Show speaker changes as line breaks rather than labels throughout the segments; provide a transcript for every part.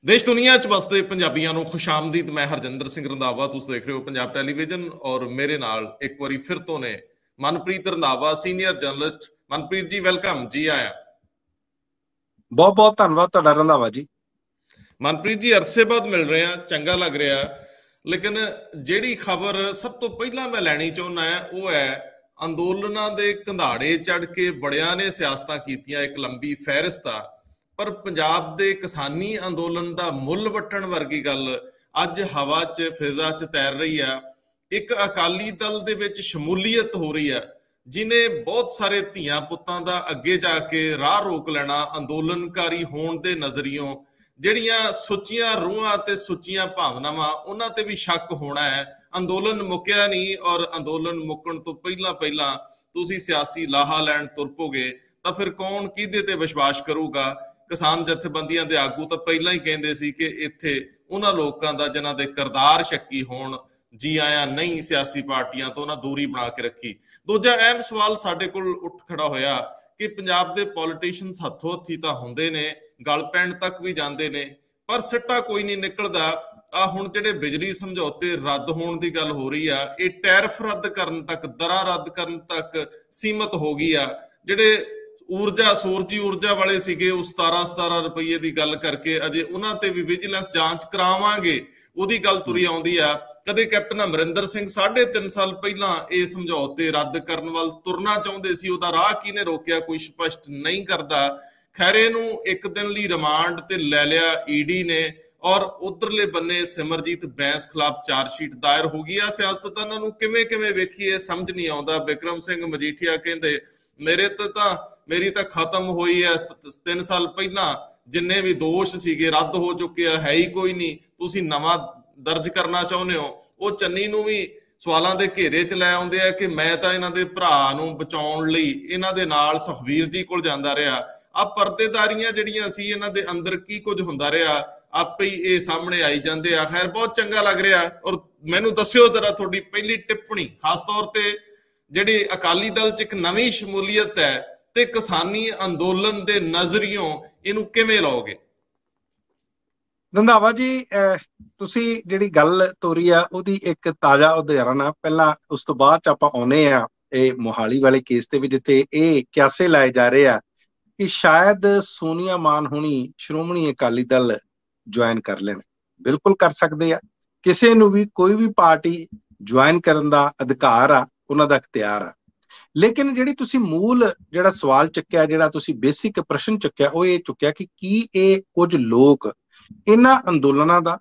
देश दुनिया च बसते पंजाबियों को खुश आमदीद। मैं हरजिंदर सिंह रंधावा, तुसीं देख रहे हो पंजाब टैलीविजन और मेरे नाल एक बारी फिर तो ने मनप्रीत रंधावा, सीनियर जर्नलिस्ट। मनप्रीत जी वेलकम, जी आया।
बहुत बहुत धन्यवाद तुहाडा रंधावा जी।
मनप्रीत जी अरसे बाद मिल रहे हैं, चंगा लग रहा, लेकिन जिहड़ी खबर सब तो पहला मैं लैनी चाहुंदा है वो है अंदोलनां दे कंधाड़े चढ़ के बड़ियां ने सियासतां कीतियां, एक लंबी फहरिस्त आ, पर पंजाब दे किसानी अंदोलन दा मुੱਲ वट्टण वर्गी गल अज हवा च फिजा च तैर रही है। एक अकाली दल दे विच शमूलीयत हो रही है जिन्हें बहुत सारे धियां पुत्तां दा अगे जाके राह रोक लेना अंदोलनकारी होण दे नज़रियों, ਜਿਹੜੀਆਂ ਸੁੱਚੀਆਂ ਰੂਹਾਂ ਤੇ ਸੁੱਚੀਆਂ ਭਾਵਨਾਵਾਂ ਉਹਨਾਂ ਤੇ ਵੀ ਸ਼ੱਕ ਹੋਣਾ ਹੈ। ਅੰਦੋਲਨ ਮੁੱਕਿਆ ਨਹੀਂ ਔਰ ਅੰਦੋਲਨ ਮੁੱਕਣ ਤੋਂ ਪਹਿਲਾਂ ਤੁਸੀਂ ਸਿਆਸੀ ਲਾਹਾ ਲੈਣ ਤੁਰ ਪੋਗੇ ਤਾਂ ਫਿਰ ਕੌਣ ਕਿਹਦੇ ਤੇ ਵਿਸ਼ਵਾਸ ਕਰੂਗਾ। ਕਿਸਾਨ ਜਥੇਬੰਦੀਆਂ ਦੇ ਆਗੂ ਤਾਂ ਪਹਿਲਾਂ ਹੀ ਕਹਿੰਦੇ ਸੀ ਕਿ ਇੱਥੇ ਉਹਨਾਂ ਲੋਕਾਂ ਦਾ ਜਿਨ੍ਹਾਂ ਦੇ ਕਿਰਦਾਰ ਸ਼ੱਕੀ ਹੋਣ, ਜੀ ਆਇਆ ਨਹੀਂ ਸਿਆਸੀ ਪਾਰਟੀਆਂ ਤੋਂ ਉਹਨਾਂ ਦੂਰੀ ਬਣਾ ਕੇ ਰੱਖੀ। ਦੂਜਾ ਅਹਿਮ ਸਵਾਲ ਸਾਡੇ ਕੋਲ ਉੱਠ ਖੜਾ ਹੋਇਆ ਕਿ ਪੰਜਾਬ ਦੇ ਪੋਲੀਟੀਸ਼ੀਅਨਸ ਹੱਥੋਂ ਹੱਥੀ ਤਾਂ ਹੁੰਦੇ ਨੇ, ਗਲ ਪੈਣ ਤੱਕ ਵੀ ਜਾਂਦੇ ਨੇ, ਪਰ ਸਿੱਟਾ ਕੋਈ ਨਹੀਂ ਨਿਕਲਦਾ। ਆ ਹੁਣ ਜਿਹੜੇ ਬਿਜਲੀ ਸਮਝੌਤੇ ਰੱਦ ਹੋਣ ਦੀ ਗੱਲ ਹੋ ਰਹੀ ਆ, ਇਹ ਟੈਰਿਫ ਰੱਦ ਕਰਨ ਤੱਕ, ਦਰਾਂ ਰੱਦ ਕਰਨ ਤੱਕ ਸੀਮਤ ਹੋ ਗਈ ਆ। ਜਿਹੜੇ ਊਰਜਾ ਸੂਰਜੀ ਊਰਜਾ ਵਾਲੇ ਸੀਗੇ ਉਹ 17 ਰੁਪਏ ਦੀ ਗੱਲ ਕਰਕੇ ਅਜੇ ਉਹਨਾਂ ਤੇ ਵੀ ਵਿਜੀਲੈਂਸ ਜਾਂਚ ਕਰਾਵਾਂਗੇ ਉਹਦੀ ਗੱਲ ਤੁਰੀ ਆਉਂਦੀ ਆ। ਕਦੇ ਕੈਪਟਨ ਅਮਰਿੰਦਰ ਸਿੰਘ 3.5 ਸਾਲ ਪਹਿਲਾਂ ਇਹ ਸਮਝੌਤੇ ਰੱਦ ਕਰਨ ਵੱਲ ਤੁਰਨਾ ਚਾਹੁੰਦੇ ਸੀ, ਉਹਦਾ ਰਾਹ ਕਿਹਨੇ ਰੋਕਿਆ ਕੋਈ ਸਪਸ਼ਟ ਨਹੀਂ ਕਰਦਾ। ਖੈਰੇ ਨੂੰ ਇੱਕ ਦਿਨ ਲਈ ਰਿਮਾਂਡ ਤੇ ਲੈ ਲਿਆ ਈਡੀ ਨੇ ਔਰ ਉਧਰਲੇ ਬੰਨੇ ਸਿਮਰਜੀਤ ਬੈਂਸ ਖਿਲਾਫ ਚਾਰਜਸ਼ੀਟ ਦਾਇਰ ਹੋ ਗਈ ਆ। ਸਿਆਸਤਦਾਨਾਂ ਨੂੰ ਕਿਵੇਂ ਵੇਖੀਏ ਸਮਝ ਨਹੀਂ ਆਉਂਦਾ। ਬਿਕਰਮ ਸਿੰਘ ਮਜੀਠੀਆ ਕਹਿੰਦੇ ਮੇਰੀ ਤਾਂ ਖਤਮ ਹੋਈ ਹੈ 3 ਸਾਲ ਪਹਿਲਾਂ, ਜਿੰਨੇ ਵੀ ਦੋਸ਼ ਸੀਗੇ ਰੱਦ ਹੋ ਚੁੱਕੇ ਆ, ਹੈ ਹੀ ਕੋਈ ਨਹੀਂ, ਤੁਸੀਂ ਨਵਾਂ ਦਰਜ ਕਰਨਾ ਚਾਹੁੰਦੇ ਹੋ। ਉਹ ਚੰਨੀ ਨੂੰ ਵੀ ਸਵਾਲਾਂ ਦੇ ਘੇਰੇ 'ਚ ਲੈ ਆਉਂਦੇ ਆ ਕਿ ਮੈਂ ਤਾਂ ਇਹਨਾਂ ਦੇ ਭਰਾ ਨੂੰ ਬਚਾਉਣ ਲਈ ਇਹਨਾਂ ਦੇ ਨਾਲ ਸੁਖਬੀਰ ਜੀ ਕੋਲ ਜਾਂਦਾ ਰਿਹਾ। ਆ ਪਰਦੇਦਾਰੀਆਂ ਜਿਹੜੀਆਂ ਸੀ ਇਹਨਾਂ ਦੇ ਅੰਦਰ ਕੀ ਕੁਝ ਹੁੰਦਾ ਰਿਹਾ, ਆਪੇ ਹੀ ਇਹ ਸਾਹਮਣੇ ਆਈ ਜਾਂਦੇ ਆ। ਖੈਰ ਬਹੁਤ ਚੰਗਾ ਲੱਗ ਰਿਹਾ ਔਰ ਮੈਨੂੰ ਦੱਸਿਓ ਜ਼ਰਾ ਤੁਹਾਡੀ ਪਹਿਲੀ ਟਿੱਪਣੀ, ਖਾਸ ਤੌਰ ਤੇ ਜਿਹੜੀ ਅਕਾਲੀ ਦਲ 'ਚ ਇੱਕ ਨਵੀਂ ਸ਼ਮੂਲੀਅਤ ਹੈ ਤੇ ਕਿਸਾਨੀ ਅੰਦੋਲਨ ਦੇ ਨਜ਼ਰੀਓਂ ਇਹਨੂੰ ਕਿਵੇਂ ਲਓਗੇ।
ਰੰਧਾਵਾ ਜੀ, ਤੁਸੀਂ ਜਿਹੜੀ ਗੱਲ ਤੋਰੀ ਆ ਉਹਦੀ ਇੱਕ ਤਾਜ਼ਾ ਉਦਾਹਰਨ ਆ। ਪਹਿਲਾਂ ਉਸ ਤੋਂ ਬਾਅਦ ਚ ਆਪਾਂ ਆਉਨੇ ਆ ਇਹ ਮੋਹਾਲੀ ਵਾਲੇ ਕੇਸ ਤੇ ਵੀ, ਜਿੱਥੇ ਇਹ ਕਿਆਸੇ ਲਾਏ ਜਾ ਰਹੇ ਆ ਕਿ ਸ਼ਾਇਦ ਸੋਨੀਆ ਮਾਨ ਹੁਣੀ ਸ਼੍ਰੋਮਣੀ ਅਕਾਲੀ ਦਲ ਜੁਆਇਨ ਕਰ ਲੈਣ। ਬਿਲਕੁਲ ਕਰ ਸਕਦੇ ਆ, ਕਿਸੇ ਨੂੰ ਵੀ ਕੋਈ ਵੀ ਪਾਰਟੀ ਜੁਆਇਨ ਕਰਨ ਦਾ ਅਧਿਕਾਰ ਆ, ਉਹਨਾਂ ਦਾ ਅਖਤਿਆਰ ਆ। ਲੇਕਿਨ ਜਿਹੜੀ ਤੁਸੀਂ ਮੂਲ ਜਿਹੜਾ ਸਵਾਲ ਚੱਕਿਆ, ਜਿਹੜਾ ਤੁਸੀਂ ਬੇਸਿਕ ਪ੍ਰਸ਼ਨ ਚੱਕਿਆ, ਉਹ ਇਹ ਚੁੱਕਿਆ ਕਿ ਕੀ ਇਹ ਕੁਝ ਲੋਕ ਇਹਨਾਂ ਅੰਦੋਲਨਾਂ ਦਾ,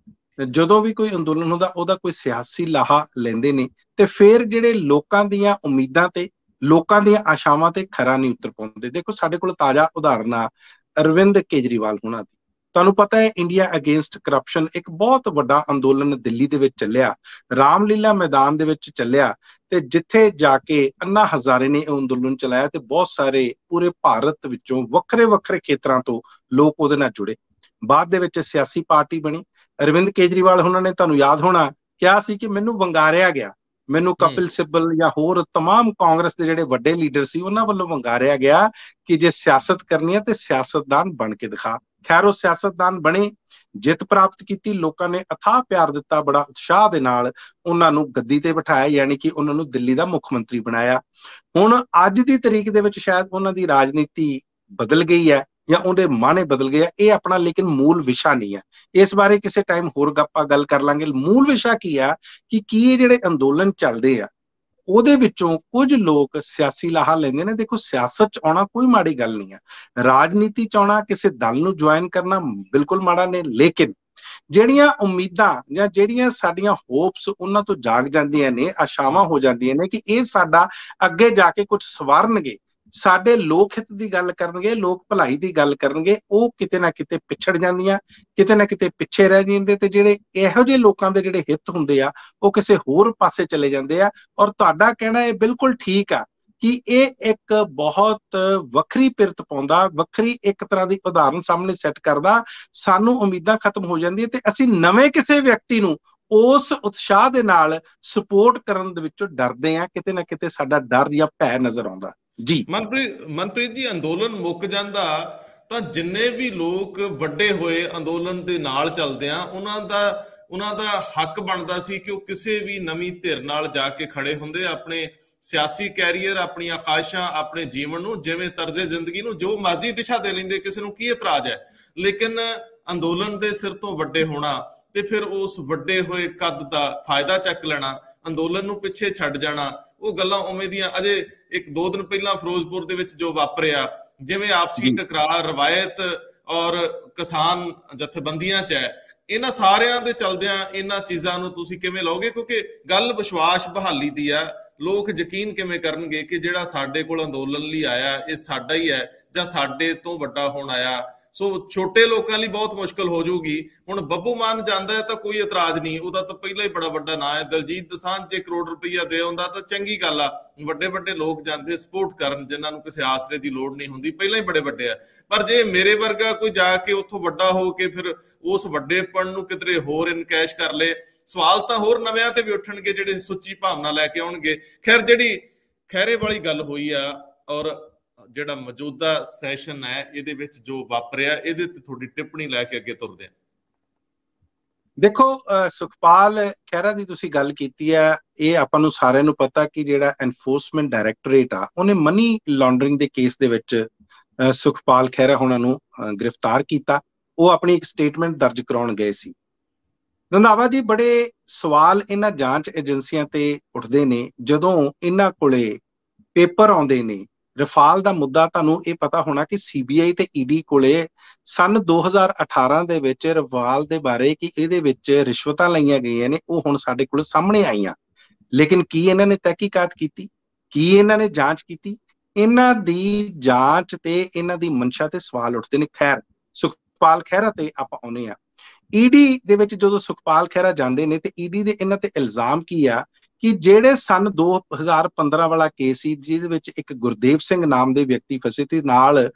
ਜਦੋਂ ਵੀ ਕੋਈ ਅੰਦੋਲਨ ਹੁੰਦਾ ਉਹਦਾ ਕੋਈ ਸਿਆਸੀ ਲਾਹਾ ਲੈਂਦੇ ਨੇ ਤੇ ਫਿਰ ਜਿਹੜੇ ਲੋਕਾਂ ਦੀਆਂ ਉਮੀਦਾਂ ਤੇ ਲੋਕਾਂ ਦੀਆਂ ਆਸ਼ਾਵਾਂ ਤੇ ਖਰਾ ਨਹੀਂ ਉਤਰ ਪਾਉਂਦੇ। ਦੇਖੋ ਸਾਡੇ ਕੋਲ ਤਾਜ਼ਾ ਉਦਾਹਰਨ ਆ ਅਰਵਿੰਦ ਕੇਜਰੀਵਾਲ ਹੋਣਾ ਦੀ। ਤੁਹਾਨੂੰ ਪਤਾ ਹੈ ਇੰਡੀਆ ਅਗੇਂਸਟ ਕਰਪਸ਼ਨ ਇੱਕ ਬਹੁਤ ਵੱਡਾ ਅੰਦੋਲਨ ਦਿੱਲੀ ਦੇ ਵਿੱਚ ਚੱਲਿਆ, ਰਾਮਲੀਲਾ ਮੈਦਾਨ ਦੇ ਵਿੱਚ ਚੱਲਿਆ ਤੇ ਜਿੱਥੇ ਜਾ ਕੇ ਅੰਨਾ ਹਜ਼ਾਰੇ ਨੇ ਇਹ ਅੰਦੋਲਨ ਚਲਾਇਆ ਤੇ ਬਹੁਤ ਸਾਰੇ ਪੂਰੇ ਭਾਰਤ ਵਿੱਚੋਂ ਵੱਖਰੇ ਖੇਤਰਾਂ ਤੋਂ ਲੋਕ ਉਹਦੇ ਨਾਲ ਜੁੜੇ। ਬਾਅਦ ਦੇ ਵਿੱਚ ਸਿਆਸੀ ਪਾਰਟੀ ਬਣੀ। ਅਰਵਿੰਦ ਕੇਜਰੀਵਾਲ ਉਹਨਾਂ ਨੇ, ਤੁਹਾਨੂੰ ਯਾਦ ਹੋਣਾ, ਕਿਹਾ ਸੀ ਕਿ ਮੈਨੂੰ ਵੰਗਾਰਿਆ ਗਿਆ, ਮੈਨੂੰ ਕਪਿਲ ਸਿੱਬਲ ਜਾਂ ਹੋਰ ਤਮਾਮ ਕਾਂਗਰਸ ਦੇ ਜਿਹੜੇ ਵੱਡੇ ਲੀਡਰ ਸੀ ਉਹਨਾਂ ਵੱਲੋਂ ਵੰਗਾਰਿਆ ਗਿਆ ਕਿ ਜੇ ਸਿਆਸਤ ਕਰਨੀ ਹੈ ਤੇ ਸਿਆਸਤਦਾਨ ਬਣ ਕੇ ਦਿਖਾ। ਖੈਰ ਉਹ ਸਿਆਸਤਦਾਨ ਬਣੇ, ਜਿੱਤ ਪ੍ਰਾਪਤ ਕੀਤੀ, ਲੋਕਾਂ ਨੇ ਅਥਾਹ ਪਿਆਰ ਦਿੱਤਾ, ਬੜਾ ਉਤਸ਼ਾਹ ਦੇ ਨਾਲ ਉਹਨਾਂ ਨੂੰ ਗੱਦੀ ਤੇ ਬਿਠਾਇਆ, ਯਾਨੀ ਕਿ ਉਹਨਾਂ ਨੂੰ ਦਿੱਲੀ ਦਾ ਮੁੱਖ ਮੰਤਰੀ ਬਣਾਇਆ। ਹੁਣ ਅੱਜ ਦੀ ਤਰੀਕ ਦੇ ਵਿੱਚ ਸ਼ਾਇਦ ਉਹਨਾਂ ਦੀ ਰਾਜਨੀਤੀ ਬਦਲ ਗਈ ਹੈ ਜਾਂ ਉਹਦੇ ਮਾਣੇ ਬਦਲ ਗਏ ਆ, ਇਹ ਆਪਣਾ ਲੇਕਿਨ ਮੂਲ ਵਿਸ਼ਾ ਨਹੀਂ ਹੈ। ਇਸ ਬਾਰੇ ਕਿਸੇ ਟਾਈਮ ਹੋਰ ਆਪਾਂ ਗੱਲ ਕਰ ਲਾਂਗੇ। ਮੂਲ ਵਿਸ਼ਾ ਕੀ ਆ ਕਿ ਕੀ ਇਹ ਜਿਹੜੇ ਅੰਦੋਲਨ ਚੱਲਦੇ ਆ ਉਹਦੇ ਵਿੱਚੋਂ ਕੁਝ ਲੋਕ ਸਿਆਸੀ ਲਾਹਾ ਲੈਂਦੇ ਨੇ। ਦੇਖੋ ਸਿਆਸਤ ਚ ਆਉਣਾ ਕੋਈ ਮਾੜੀ ਗੱਲ ਨਹੀਂ ਹੈ, ਰਾਜਨੀਤੀ ਚ ਆਉਣਾ, ਕਿਸੇ ਦਲ ਨੂੰ ਜੁਆਇਨ ਕਰਨਾ ਬਿਲਕੁਲ ਮਾੜਾ ਨਹੀਂ, ਲੇਕਿਨ ਜਿਹੜੀਆਂ ਉਮੀਦਾਂ ਜਾਂ ਜਿਹੜੀਆਂ ਸਾਡੀਆਂ ਹੋਪਸ ਉਹਨਾਂ ਤੋਂ ਜਾਗ ਜਾਂਦੀਆਂ ਨੇ, ਆਸ਼ਾਵਾਂ ਹੋ ਜਾਂਦੀਆਂ ਨੇ ਕਿ ਇਹ ਸਾਡਾ ਅੱਗੇ ਜਾ ਕੇ ਕੁਝ ਸਵਾਰਨਗੇ, ਸਾਡੇ ਲੋਕ ਹਿੱਤ ਦੀ ਗੱਲ ਕਰਨਗੇ, ਲੋਕ ਭਲਾਈ ਦੀ ਗੱਲ ਕਰਨਗੇ, ਉਹ ਕਿਤੇ ਨਾ ਕਿਤੇ ਪਿਛੜ ਜਾਂਦੀਆਂ, ਕਿਤੇ ਨਾ ਕਿਤੇ ਪਿੱਛੇ ਰਹਿ ਜਾਂਦੇ ਤੇ ਜਿਹੜੇ ਇਹੋ ਜਿਹੇ ਲੋਕਾਂ ਦੇ ਜਿਹੜੇ ਹਿੱਤ ਹੁੰਦੇ ਆ ਉਹ ਕਿਸੇ ਹੋਰ ਪਾਸੇ ਚਲੇ ਜਾਂਦੇ ਆ। ਔਰ ਤੁਹਾਡਾ ਕਹਿਣਾ ਇਹ ਬਿਲਕੁਲ ਠੀਕ ਆ ਕਿ ਇਹ ਇੱਕ ਬਹੁਤ ਵੱਖਰੀ ਪਿਰਤ ਪਾਉਂਦਾ, ਵੱਖਰੀ ਇੱਕ ਤਰ੍ਹਾਂ ਦੀ ਉਦਾਹਰਨ ਸਾਹਮਣੇ ਸੈੱਟ ਕਰਦਾ। ਸਾਨੂੰ ਉਮੀਦਾਂ ਖਤਮ ਹੋ ਜਾਂਦੀ ਹੈ ਤੇ ਅਸੀਂ ਨਵੇਂ ਕਿਸੇ ਵਿਅਕਤੀ ਨੂੰ ਉਸ ਉਤਸ਼ਾਹ ਦੇ ਨਾਲ ਸਪੋਰਟ ਕਰਨ ਦੇ ਵਿੱਚੋਂ ਡਰਦੇ ਆ। ਕਿਤੇ ਨਾ ਕਿਤੇ ਸਾਡਾ ਡਰ ਜਾਂ ਭੈ ਨਜ਼ਰ ਆਉਂਦਾ। ਜੀ
ਮਨਪ੍ਰੀਤ ਜੀ, ਅੰਦੋਲਨ ਮੁੱਕ ਜਾਂਦਾ ਤਾਂ ਜਿੰਨੇ ਵੀ ਲੋਕ ਵੱਡੇ ਹੋਏ ਅੰਦੋਲਨ ਦੇ ਨਾਲ ਚੱਲਦੇ ਆ, ਉਹਨਾਂ ਦਾ ਹੱਕ ਬਣਦਾ ਸੀ ਕਿ ਉਹ ਕਿਸੇ ਵੀ ਨਵੀਂ ਧਿਰ ਨਾਲ ਜਾ ਕੇ ਖੜੇ ਹੁੰਦੇ, ਆਪਣੇ ਸਿਆਸੀ ਕੈਰੀਅਰ, ਆਪਣੀਆਂ ਖਾਹਿਸ਼ਾਂ, ਆਪਣੇ ਜੀਵਨ ਨੂੰ, ਜਿਵੇਂ ਤਰਜ਼ੇ ਜ਼ਿੰਦਗੀ ਨੂੰ ਜੋ ਮਰਜ਼ੀ ਦਿਸ਼ਾ ਦੇ ਲੈਂਦੇ, ਕਿਸੇ ਨੂੰ ਕੀ ਇਤਰਾਜ਼ ਹੈ। ਲੇਕਿਨ ਅੰਦੋਲਨ ਦੇ ਸਿਰ ਤੋਂ ਵੱਡੇ ਹੋਣਾ ਤੇ ਫਿਰ ਉਸ ਵੱਡੇ ਹੋਏ ਕੱਦ ਦਾ ਫਾਇਦਾ ਚੱਕ ਲੈਣਾ, ਅੰਦੋਲਨ ਨੂੰ ਪਿੱਛੇ ਛੱਡ ਜਾਣਾ, ਉਹ ਗੱਲਾਂ ਉਵੇਂ ਦੀਆਂ। ਅਜੇ 1-2 ਦਿਨ ਪਹਿਲਾਂ ਫਿਰੋਜ਼ਪੁਰ ਦੇ ਵਿੱਚ ਜੋ ਵਾਪਰਿਆ, ਜਿਵੇਂ ਆਪਸੀ ਟਕਰਾਅ ਰਵਾਇਤ ਔਰ ਕਿਸਾਨ ਜਥੇਬੰਦੀਆਂ 'ਚ ਹੈ, ਇਹਨਾਂ ਸਾਰਿਆਂ ਦੇ ਚਲਦਿਆਂ ਇਹਨਾਂ ਚੀਜ਼ਾਂ ਨੂੰ ਤੁਸੀਂ ਕਿਵੇਂ ਲਓਗੇ? ਕਿਉਂਕਿ ਗੱਲ ਵਿਸ਼ਵਾਸ ਬਹਾਲੀ ਦੀ ਆ। ਲੋਕ ਯਕੀਨ ਕਿਵੇਂ ਕਰਨਗੇ ਕਿ ਜਿਹੜਾ ਸਾਡੇ ਕੋਲ ਅੰਦੋਲਨ ਲਈ ਆਇਆ ਇਹ ਸਾਡਾ ਹੀ ਹੈ ਜਾਂ ਸਾਡੇ ਤੋਂ ਵੱਡਾ ਹੋਣ ਆਇਆ? ਸੋ ਛੋਟੇ ਲੋਕਾਂ ਲਈ ਬਹੁਤ ਮੁਸ਼ਕਲ ਹੋ ਜਾਊਗੀ। ਹੁਣ ਬੱਬੂ ਮਾਨ ਜਾਂਦਾ ਹੈ ਤਾਂ ਕੋਈ ਇਤਰਾਜ਼ ਨਹੀਂ, ਉਹਦਾ ਤਾਂ ਪਹਿਲਾਂ ਹੀ ਬੜਾ ਵੱਡਾ ਨਾਂ ਹੈ। ਦਲਜੀਤ ਦੋਸਾਂਝ ਜੇ ਕਰੋੜ ਰੁਪਈਆ ਦੇ ਆਉਂਦਾ ਤਾਂ ਚੰਗੀ ਗੱਲ ਆ, ਵੱਡੇ ਵੱਡੇ ਲੋਕ ਜਾਂਦੇ ਸਪੋਰਟ ਕਰਨ, ਜਿਨ੍ਹਾਂ ਨੂੰ ਕਿਸੇ ਆਸਰੇ ਦੀ ਲੋੜ ਨਹੀਂ ਹੁੰਦੀ, ਪਹਿਲਾਂ ਹੀ ਬੜੇ ਵੱਡੇ ਆ। ਪਰ ਜੇ ਮੇਰੇ ਵਰਗਾ ਕੋਈ ਜਾ ਕੇ ਉੱਥੋਂ ਵੱਡਾ ਹੋ ਕੇ ਫਿਰ ਉਸ ਵੱਡੇਪਣ ਨੂੰ ਕਿਧਰੇ ਹੋਰ ਇਨਕੈਸ਼ ਕਰ ਲੇ, ਸਵਾਲ ਤਾਂ ਹੋਰ ਨਵਿਆਂ ਤੇ ਵੀ ਉੱਠਣਗੇ ਜਿਹੜੇ ਸੁੱਚੀ ਭਾਵਨਾ ਲੈ ਕੇ ਆਉਣਗੇ। ਖੈਰ, ਜਿਹੜੀ ਖਹਿਰੇ ਵਾਲੀ ਗੱਲ ਹੋਈ ਆ ਔਰ ਜਿਹੜਾ ਮੌਜੂਦਾ ਸੈਸ਼ਨ ਹੈ ਇਹਦੇ ਵਿੱਚ ਜੋ ਵਾਪਰਿਆ, ਇਹਦੇ ਤੇ ਤੁਹਾਡੀ ਟਿੱਪਣੀ ਲੈ ਕੇ ਅੱਗੇ ਤੁਰਦੇ ਹਾਂ।
ਦੇਖੋ, ਸੁਖਪਾਲ ਖਹਿਰਾ ਦੀ ਤੁਸੀਂ ਗੱਲ ਕੀਤੀ ਹੈ, ਇਹ ਆਪਾਂ ਨੂੰ ਸਾਰਿਆਂ ਨੂੰ ਪਤਾ ਕਿ ਜਿਹੜਾ ਐਨਫੋਰਸਮੈਂਟ ਡਾਇਰੈਕਟੋਰੇਟ ਆ, ਉਹਨੇ ਮਨੀ ਲਾਂਡਰਿੰਗ ਦੇ ਕੇਸ ਦੇ ਵਿੱਚ ਸੁਖਪਾਲ ਖਹਿਰਾ ਹੋਣਾ ਨੂੰ ਗ੍ਰਿਫਤਾਰ ਕੀਤਾ। ਉਹ ਆਪਣੀ ਇੱਕ ਸਟੇਟਮੈਂਟ ਦਰਜ ਕਰਾਉਣ ਗਏ ਸੀ। ਰੰਧਾਵਾ ਜੀ, ਬੜੇ ਸਵਾਲ ਇਹਨਾਂ ਜਾਂਚ ਏਜੰਸੀਆਂ ਤੇ ਉੱਠਦੇ ਨੇ ਜਦੋਂ ਇਹਨਾਂ ਕੋਲੇ ਪੇਪਰ ਆਉਂਦੇ ਨੇ। ਰਫਾਲ ਦਾ ਮੁੱਦਾ ਤੁਹਾਨੂੰ ਇਹ ਪਤਾ ਹੋਣਾ ਕਿ CBI ਤੇ ED ਕੋਲੇ ਸਨ 2018 ਦੇ ਵਿੱਚ ਰਫਾਲ ਦੇ ਬਾਰੇ ਕਿ ਇਹਦੇ ਵਿੱਚ ਰਿਸ਼ਵਤਾਂ ਲਈਆਂ ਗਈਆਂ ਨੇ, ਉਹ ਹੁਣ ਸਾਡੇ ਕੋਲ ਸਾਹਮਣੇ ਆਈਆਂ। ਲੇਕਿਨ ਕੀ ਇਹਨਾਂ ਨੇ ਤਹਿਕੀਕਾਤ ਕੀਤੀ? ਕੀ ਇਹਨਾਂ ਨੇ ਜਾਂਚ ਕੀਤੀ? ਇਹਨਾਂ ਦੀ ਜਾਂਚ ਤੇ ਇਹਨਾਂ ਦੀ ਮਨਸ਼ਾ ਤੇ ਸਵਾਲ ਉੱਠਦੇ ਨੇ। ਖੈਰ, ਸੁਖਪਾਲ ਖਹਿਰਾ ਤੇ ਆਪਾਂ ਆਉਨੇ ਆ। ED ਦੇ ਵਿੱਚ ਜਦੋਂ ਸੁਖਪਾਲ ਖਹਿਰਾ ਜਾਂਦੇ ਨੇ ਤੇ ED ਦੇ ਇਹਨਾਂ ਤੇ ਇਲਜ਼ਾਮ ਕੀ ਆ ਕਿ ਜਿਹੜੇ ਸਨ 2015 ਵਾਲਾ ਕੇਸ ਸੀ, ਜਿਹਦੇ ਵਿੱਚ ਇੱਕ ਗੁਰਦੇਵ ਸਿੰਘ ਨਾਮ ਦੇ ਵਿਅਕਤੀ ਫਸੇ ਤੇ ਨਾਲ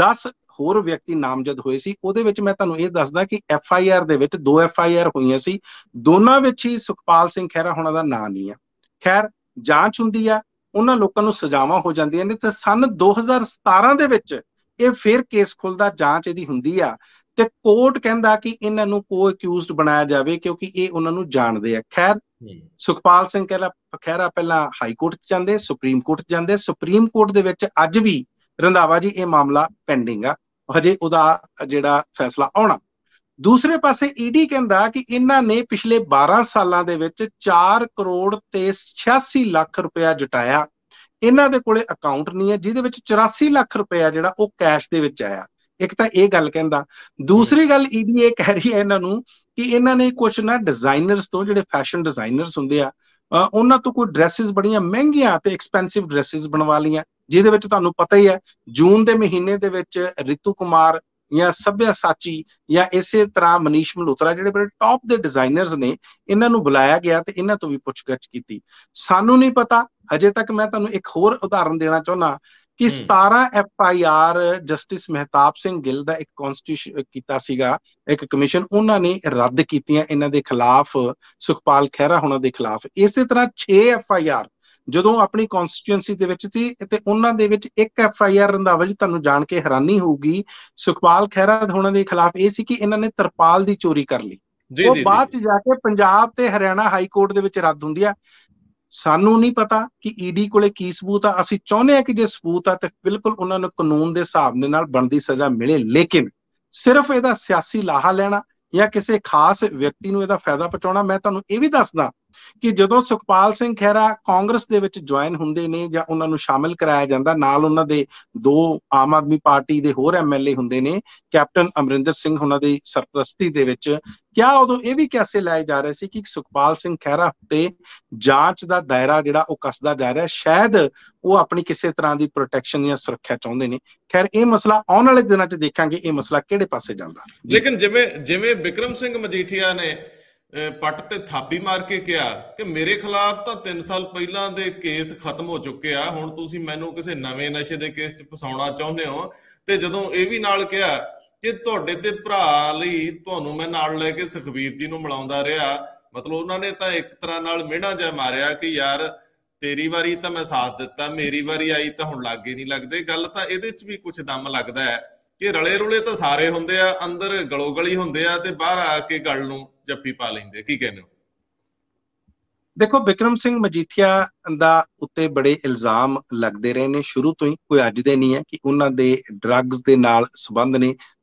10 ਹੋਰ ਵਿਅਕਤੀ ਨਾਮਜ਼ਦ ਹੋਏ ਸੀ। ਉਹਦੇ ਵਿੱਚ ਮੈਂ ਤੁਹਾਨੂੰ ਇਹ ਦੱਸਦਾ ਕਿ FIR ਦੇ ਵਿੱਚ 2 FIR ਹੋਈਆਂ ਸੀ, ਦੋਨਾਂ ਵਿੱਚ ਹੀ ਸੁਖਪਾਲ ਸਿੰਘ ਖਹਿਰਾ ਹੋਣਾ ਦਾ ਨਾਂ ਨਹੀਂ ਆ। ਖੈਰ, ਜਾਂਚ ਹੁੰਦੀ ਆ, ਉਹਨਾਂ ਲੋਕਾਂ ਨੂੰ ਸਜ਼ਾਵਾਂ ਹੋ ਜਾਂਦੀਆਂ ਨੇ ਤੇ ਸਨ 2017 ਦੇ ਵਿੱਚ ਇਹ ਫਿਰ ਕੇਸ ਖੁੱਲਦਾ, ਜਾਂਚ ਇਹਦੀ ਹੁੰਦੀ ਆ ਤੇ ਕੋਰਟ ਕਹਿੰਦਾ ਕਿ ਇਹਨਾਂ ਨੂੰ ਕੋ ਅਕਿਊਜ਼ਡ ਬਣਾਇਆ ਜਾਵੇ ਕਿਉਂਕਿ ਇਹ ਉਹਨਾਂ ਨੂੰ ਜਾਣਦੇ ਆ। ਖੈਰ, ਸੁਖਪਾਲ ਸਿੰਘ ਖਹਿਰਾ ਪਹਿਲਾਂ ਹਾਈ ਕੋਰਟ 'ਚ ਜਾਂਦੇ, ਸੁਪਰੀਮ ਕੋਰਟ 'ਚ ਜਾਂਦੇ। ਸੁਪਰੀਮ ਕੋਰਟ ਦੇ ਵਿੱਚ ਅੱਜ ਵੀ ਰੰਧਾਵਾ ਜੀ ਇਹ ਮਾਮਲਾ ਪੈਂਡਿੰਗ ਆ, ਹਜੇ ਉਹਦਾ ਜਿਹੜਾ ਫੈਸਲਾ ਆਉਣਾ। ਦੂਸਰੇ ਪਾਸੇ ED ਕਹਿੰਦਾ ਕਿ ਇਹਨਾਂ ਨੇ ਪਿਛਲੇ 12 ਸਾਲਾਂ ਦੇ ਵਿੱਚ 4 ਕਰੋੜ ਤੇ 86 ਲੱਖ ਰੁਪਇਆ ਜਟਾਇਆ। ਇਹਨਾਂ ਦੇ ਕੋਲੇ ਅਕਾਊਂਟ ਨਹੀਂ ਹੈ ਜਿਹਦੇ ਵਿੱਚ 84 ਲੱਖ ਰੁਪਇਆ ਜਿਹੜਾ ਉਹ ਕੈਸ਼ ਦੇ ਵਿੱਚ ਆਇਆ। ਇੱਕ ਤਾਂ ਇਹ ਗੱਲ ਕਹਿੰਦਾ। ਦੂਸਰੀ ਗੱਲ ED ਇਹ ਕਹਿ ਰਹੀ ਹੈ ਇਹਨਾਂ ਨੂੰ ਕਿ ਇਹਨਾਂ ਨੇ ਕੁਛ ਨਾ ਡਿਜ਼ਾਈਨਰਸ ਤੋਂ, ਜਿਹੜੇ ਫੈਸ਼ਨ ਡਿਜ਼ਾਈਨਰਸ ਹੁੰਦੇ ਆ, ਉਹਨਾਂ ਤੋਂ ਕੋਈ ਡਰੈਸਿਸ ਬੜੀਆਂ ਮਹਿੰਗੀਆਂ ਤੇ ਐਕਸਪੈਂਸਿਵ ਡਰੈਸਿਸ ਬਣਵਾ ਲਈਆਂ, ਜਿਹਦੇ ਵਿੱਚ ਤੁਹਾਨੂੰ ਪਤਾ ਹੀ ਹੈ ਜੂਨ ਦੇ ਮਹੀਨੇ ਦੇ ਵਿੱਚ ਰਿਤੂ ਕੁਮਾਰ ਜਾਂ ਸੱਭਿਆਸਾਚੀ ਜਾਂ ਇਸੇ ਤਰ੍ਹਾਂ ਮਨੀਸ਼ ਮਲਹੋਤਰਾ, ਜਿਹੜੇ ਬੜੇ ਟੌਪ ਦੇ ਡਿਜ਼ਾਈਨਰਸ ਨੇ, ਇਹਨਾਂ ਨੂੰ ਬੁਲਾਇਆ ਗਿਆ ਤੇ ਇਹਨਾਂ ਤੋਂ ਵੀ ਪੁੱਛਗਿੱਛ ਕੀਤੀ। ਸਾਨੂੰ ਨਹੀਂ ਪਤਾ ਹਜੇ ਤੱਕ। ਮੈਂ ਤੁਹਾਨੂੰ ਇੱਕ ਹੋਰ ਉਦਾਹਰਨ ਦੇਣਾ ਚਾਹੁੰਦਾ ਕਿ 17 FIR ਜਸਟਿਸ ਮਹਿਤਾਬ ਸਿੰਘ ਗਿੱਲ ਦਾ ਇੱਕ ਕਨਸਟੀਟਿਊਸ਼ਨ ਕੀਤਾ ਸੀਗਾ, ਇੱਕ ਕਮਿਸ਼ਨ, ਉਹਨਾਂ ਨੇ ਰੱਦ ਕੀਤੀਆਂ ਇਹਨਾਂ ਦੇ ਖਿਲਾਫ, ਸੁਖਪਾਲ ਖਹਿਰਾ ਹੋਣਾ ਦੇ ਖਿਲਾਫ। ਇਸੇ ਤਰ੍ਹਾਂ 6 FIR ਜਦੋਂ ਆਪਣੀ ਕਨਸਟੀਟੂਐਂਸੀ ਦੇ ਵਿੱਚ ਸੀ ਤੇ ਉਹਨਾਂ ਦੇ ਵਿੱਚ ਇੱਕ FIR ਰੰਧਾਵਾ ਜੀ, ਤੁਹਾਨੂੰ ਜਾਣ ਕੇ ਹੈਰਾਨੀ ਹੋਊਗੀ, ਸੁਖਪਾਲ ਖਹਿਰਾ ਹੋਣਾ ਦੇ ਖਿਲਾਫ ਇਹ ਸੀ ਕਿ ਇਹਨਾਂ ਨੇ ਤਰਪਾਲ ਦੀ ਚੋਰੀ ਕਰ ਲਈ। ਉਹ ਬਾਅਦ ਚ ਜਾ ਕੇ ਪੰਜਾਬ ਤੇ ਹਰਿਆਣਾ ਹਾਈ ਕੋਰਟ ਦੇ ਵਿੱਚ ਰੱਦ ਹੁੰਦੀ ਆ। ਸਾਨੂੰ ਨਹੀਂ ਪਤਾ ਕਿ ED ਕੋਲੇ ਕੀ ਸਬੂਤ ਆ। ਅਸੀਂ ਚਾਹੁੰਦੇ ਹਾਂ ਕਿ ਜੇ ਸਬੂਤ ਆ ਤੇ ਬਿਲਕੁਲ ਉਹਨਾਂ ਨੂੰ ਕਾਨੂੰਨ ਦੇ ਹਿਸਾਬ ਦੇ ਨਾਲ ਬਣਦੀ ਸਜ਼ਾ ਮਿਲੇ, ਲੇਕਿਨ ਸਿਰਫ ਇਹਦਾ ਸਿਆਸੀ ਲਾਹਾ ਲੈਣਾ ਜਾਂ ਕਿਸੇ ਖਾਸ ਵਿਅਕਤੀ ਨੂੰ ਇਹਦਾ ਫਾਇਦਾ ਪਹੁੰਚਾਉਣਾ। ਮੈਂ ਤੁਹਾਨੂੰ ਇਹ ਵੀ ਦੱਸਦਾ ਕਿ ਜਦੋਂ ਸੁਖਪਾਲ ਸਿੰਘ ਖਹਿਰਾ ਕਾਂਗਰਸ ਦੇ ਵਿੱਚ ਜੁਆਇਨ ਹੁੰਦੇ ਨੇ ਜਾਂ ਉਹਨਾਂ ਨੂੰ ਸ਼ਾਮਿਲ ਕਰਾਇਆ ਜਾਂਦਾ, ਨਾਲ ਉਹਨਾਂ ਦੇ 2 ਆਮ ਆਦਮੀ ਪਾਰਟੀ ਦੇ ਹੋਰ MLA ਹੁੰਦੇ ਨੇ, ਕੈਪਟਨ ਅਮਰਿੰਦਰ ਸਿੰਘ ਉਹਨਾਂ ਦੀ ਸਰਪ੍ਰਸਤੀ ਦੇ ਵਿੱਚ, ਕਿਆ ਉਦੋਂ ਇਹ ਵੀ ਕਿਆਸੇ ਲਾਏ ਜਾ ਰਹੇ ਸੀ ਕਿ ਸੁਖਪਾਲ ਸਿੰਘ ਖਹਿਰਾ ਤੇ ਜਾਂਚ ਦਾ ਦਾਇਰਾ ਜਿਹੜਾ ਉਹ ਕੱਸਦਾ ਜਾ ਰਿਹਾ, ਸ਼ਾਇਦ ਉਹ ਆਪਣੀ ਕਿਸੇ ਤਰ੍ਹਾਂ ਦੀ ਪ੍ਰੋਟੈਕਸ਼ਨ ਜਾਂ ਸੁਰੱਖਿਆ ਚਾਹੁੰਦੇ ਨੇ। ਖੈਰ, ਇਹ ਮਸਲਾ ਆਉਣ ਵਾਲੇ ਦਿਨਾਂ 'ਚ ਦੇਖਾਂਗੇ ਇਹ ਮਸਲਾ ਕਿਹੜੇ ਪਾਸੇ ਜਾਂਦਾ।
ਲੇਕਿਨ ਜਿਵੇਂ ਬਿਕਰਮ ਸਿੰਘ ਮਜੀਠੀਆ ਨੇ ਪੱਟ ਤੇ ਥਾਪੀ ਮਾਰ ਕੇ ਕਿਹਾ ਕਿ ਮੇਰੇ ਖਿਲਾਫ ਤਾਂ 3 ਸਾਲ ਪਹਿਲਾਂ ਦੇ ਕੇਸ ਖਤਮ ਹੋ ਚੁੱਕੇ ਆ, ਹੁਣ ਤੁਸੀਂ ਮੈਨੂੰ ਕਿਸੇ ਨਵੇਂ ਨਸ਼ੇ ਦੇ ਕੇਸ 'ਚ ਫਸਾਉਣਾ ਚਾਹੁੰਦੇ ਹੋ। ਤੇ ਜਦੋਂ ਇਹ ਵੀ ਨਾਲ ਕਿਹਾ ਕਿ ਤੁਹਾਡੇ ਤੇ ਭਰਾ ਲਈ ਤੁਹਾਨੂੰ ਮੈਂ ਨਾਲ ਲੈ ਕੇ ਸੁਖਬੀਰ ਜੀ ਨੂੰ ਮਿਲਾਉਂਦਾ ਰਿਹਾ, ਮਤਲਬ ਉਹਨਾਂ ਨੇ ਤਾਂ ਇੱਕ ਤਰ੍ਹਾਂ ਨਾਲ ਮਿਹਣਾ ਜਿਹਾ ਮਾਰਿਆ ਕਿ ਯਾਰ ਤੇਰੀ ਵਾਰੀ ਤਾਂ ਮੈਂ ਸਾਥ ਦਿੱਤਾ, ਮੇਰੀ ਵਾਰੀ ਆਈ ਤਾਂ ਹੁਣ ਲਾਗੇ ਨਹੀਂ ਲੱਗਦੇ। ਗੱਲ ਤਾਂ ਇਹਦੇ 'ਚ ਵੀ ਕੁਛ ਦਮ ਲੱਗਦਾ ਹੈ ਕਿ ਰਲੇ ਰੁਲੇ ਤਾਂ ਸਾਰੇ ਹੁੰਦੇ ਆ, ਅੰਦਰ ਗਲੋ ਗਲੀ ਹੁੰਦੇ ਆ ਤੇ ਬਾਹਰ ਆ ਕੇ ਗੱਲ ਨੂੰ ਜੱਫੀ ਪਾ ਲੈਂਦੇ। ਕੀ ਕਹਿੰਦੇ ਹੋ?
ਦੇਖੋ, ਬਿਕਰਮ ਸਿੰਘ ਮਜੀਠੀਆ ਦਾ ਉੱਤੇ ਬੜੇ ਇਲਜ਼ਾਮ ਲੱਗਦੇ ਰਹੇ ਨੇ ਸ਼ੁਰੂ ਤੋਂ ਹੀ, ਕੋਈ ਅੱਜ ਦੇ ਨਹੀਂ ਹੈ, ਕਿ ਉਹਨਾਂ ਦੇ ਡਰੱਗਸ ਦੇ ਨਾਲ ਸੰਬੰਧ ਨੇ।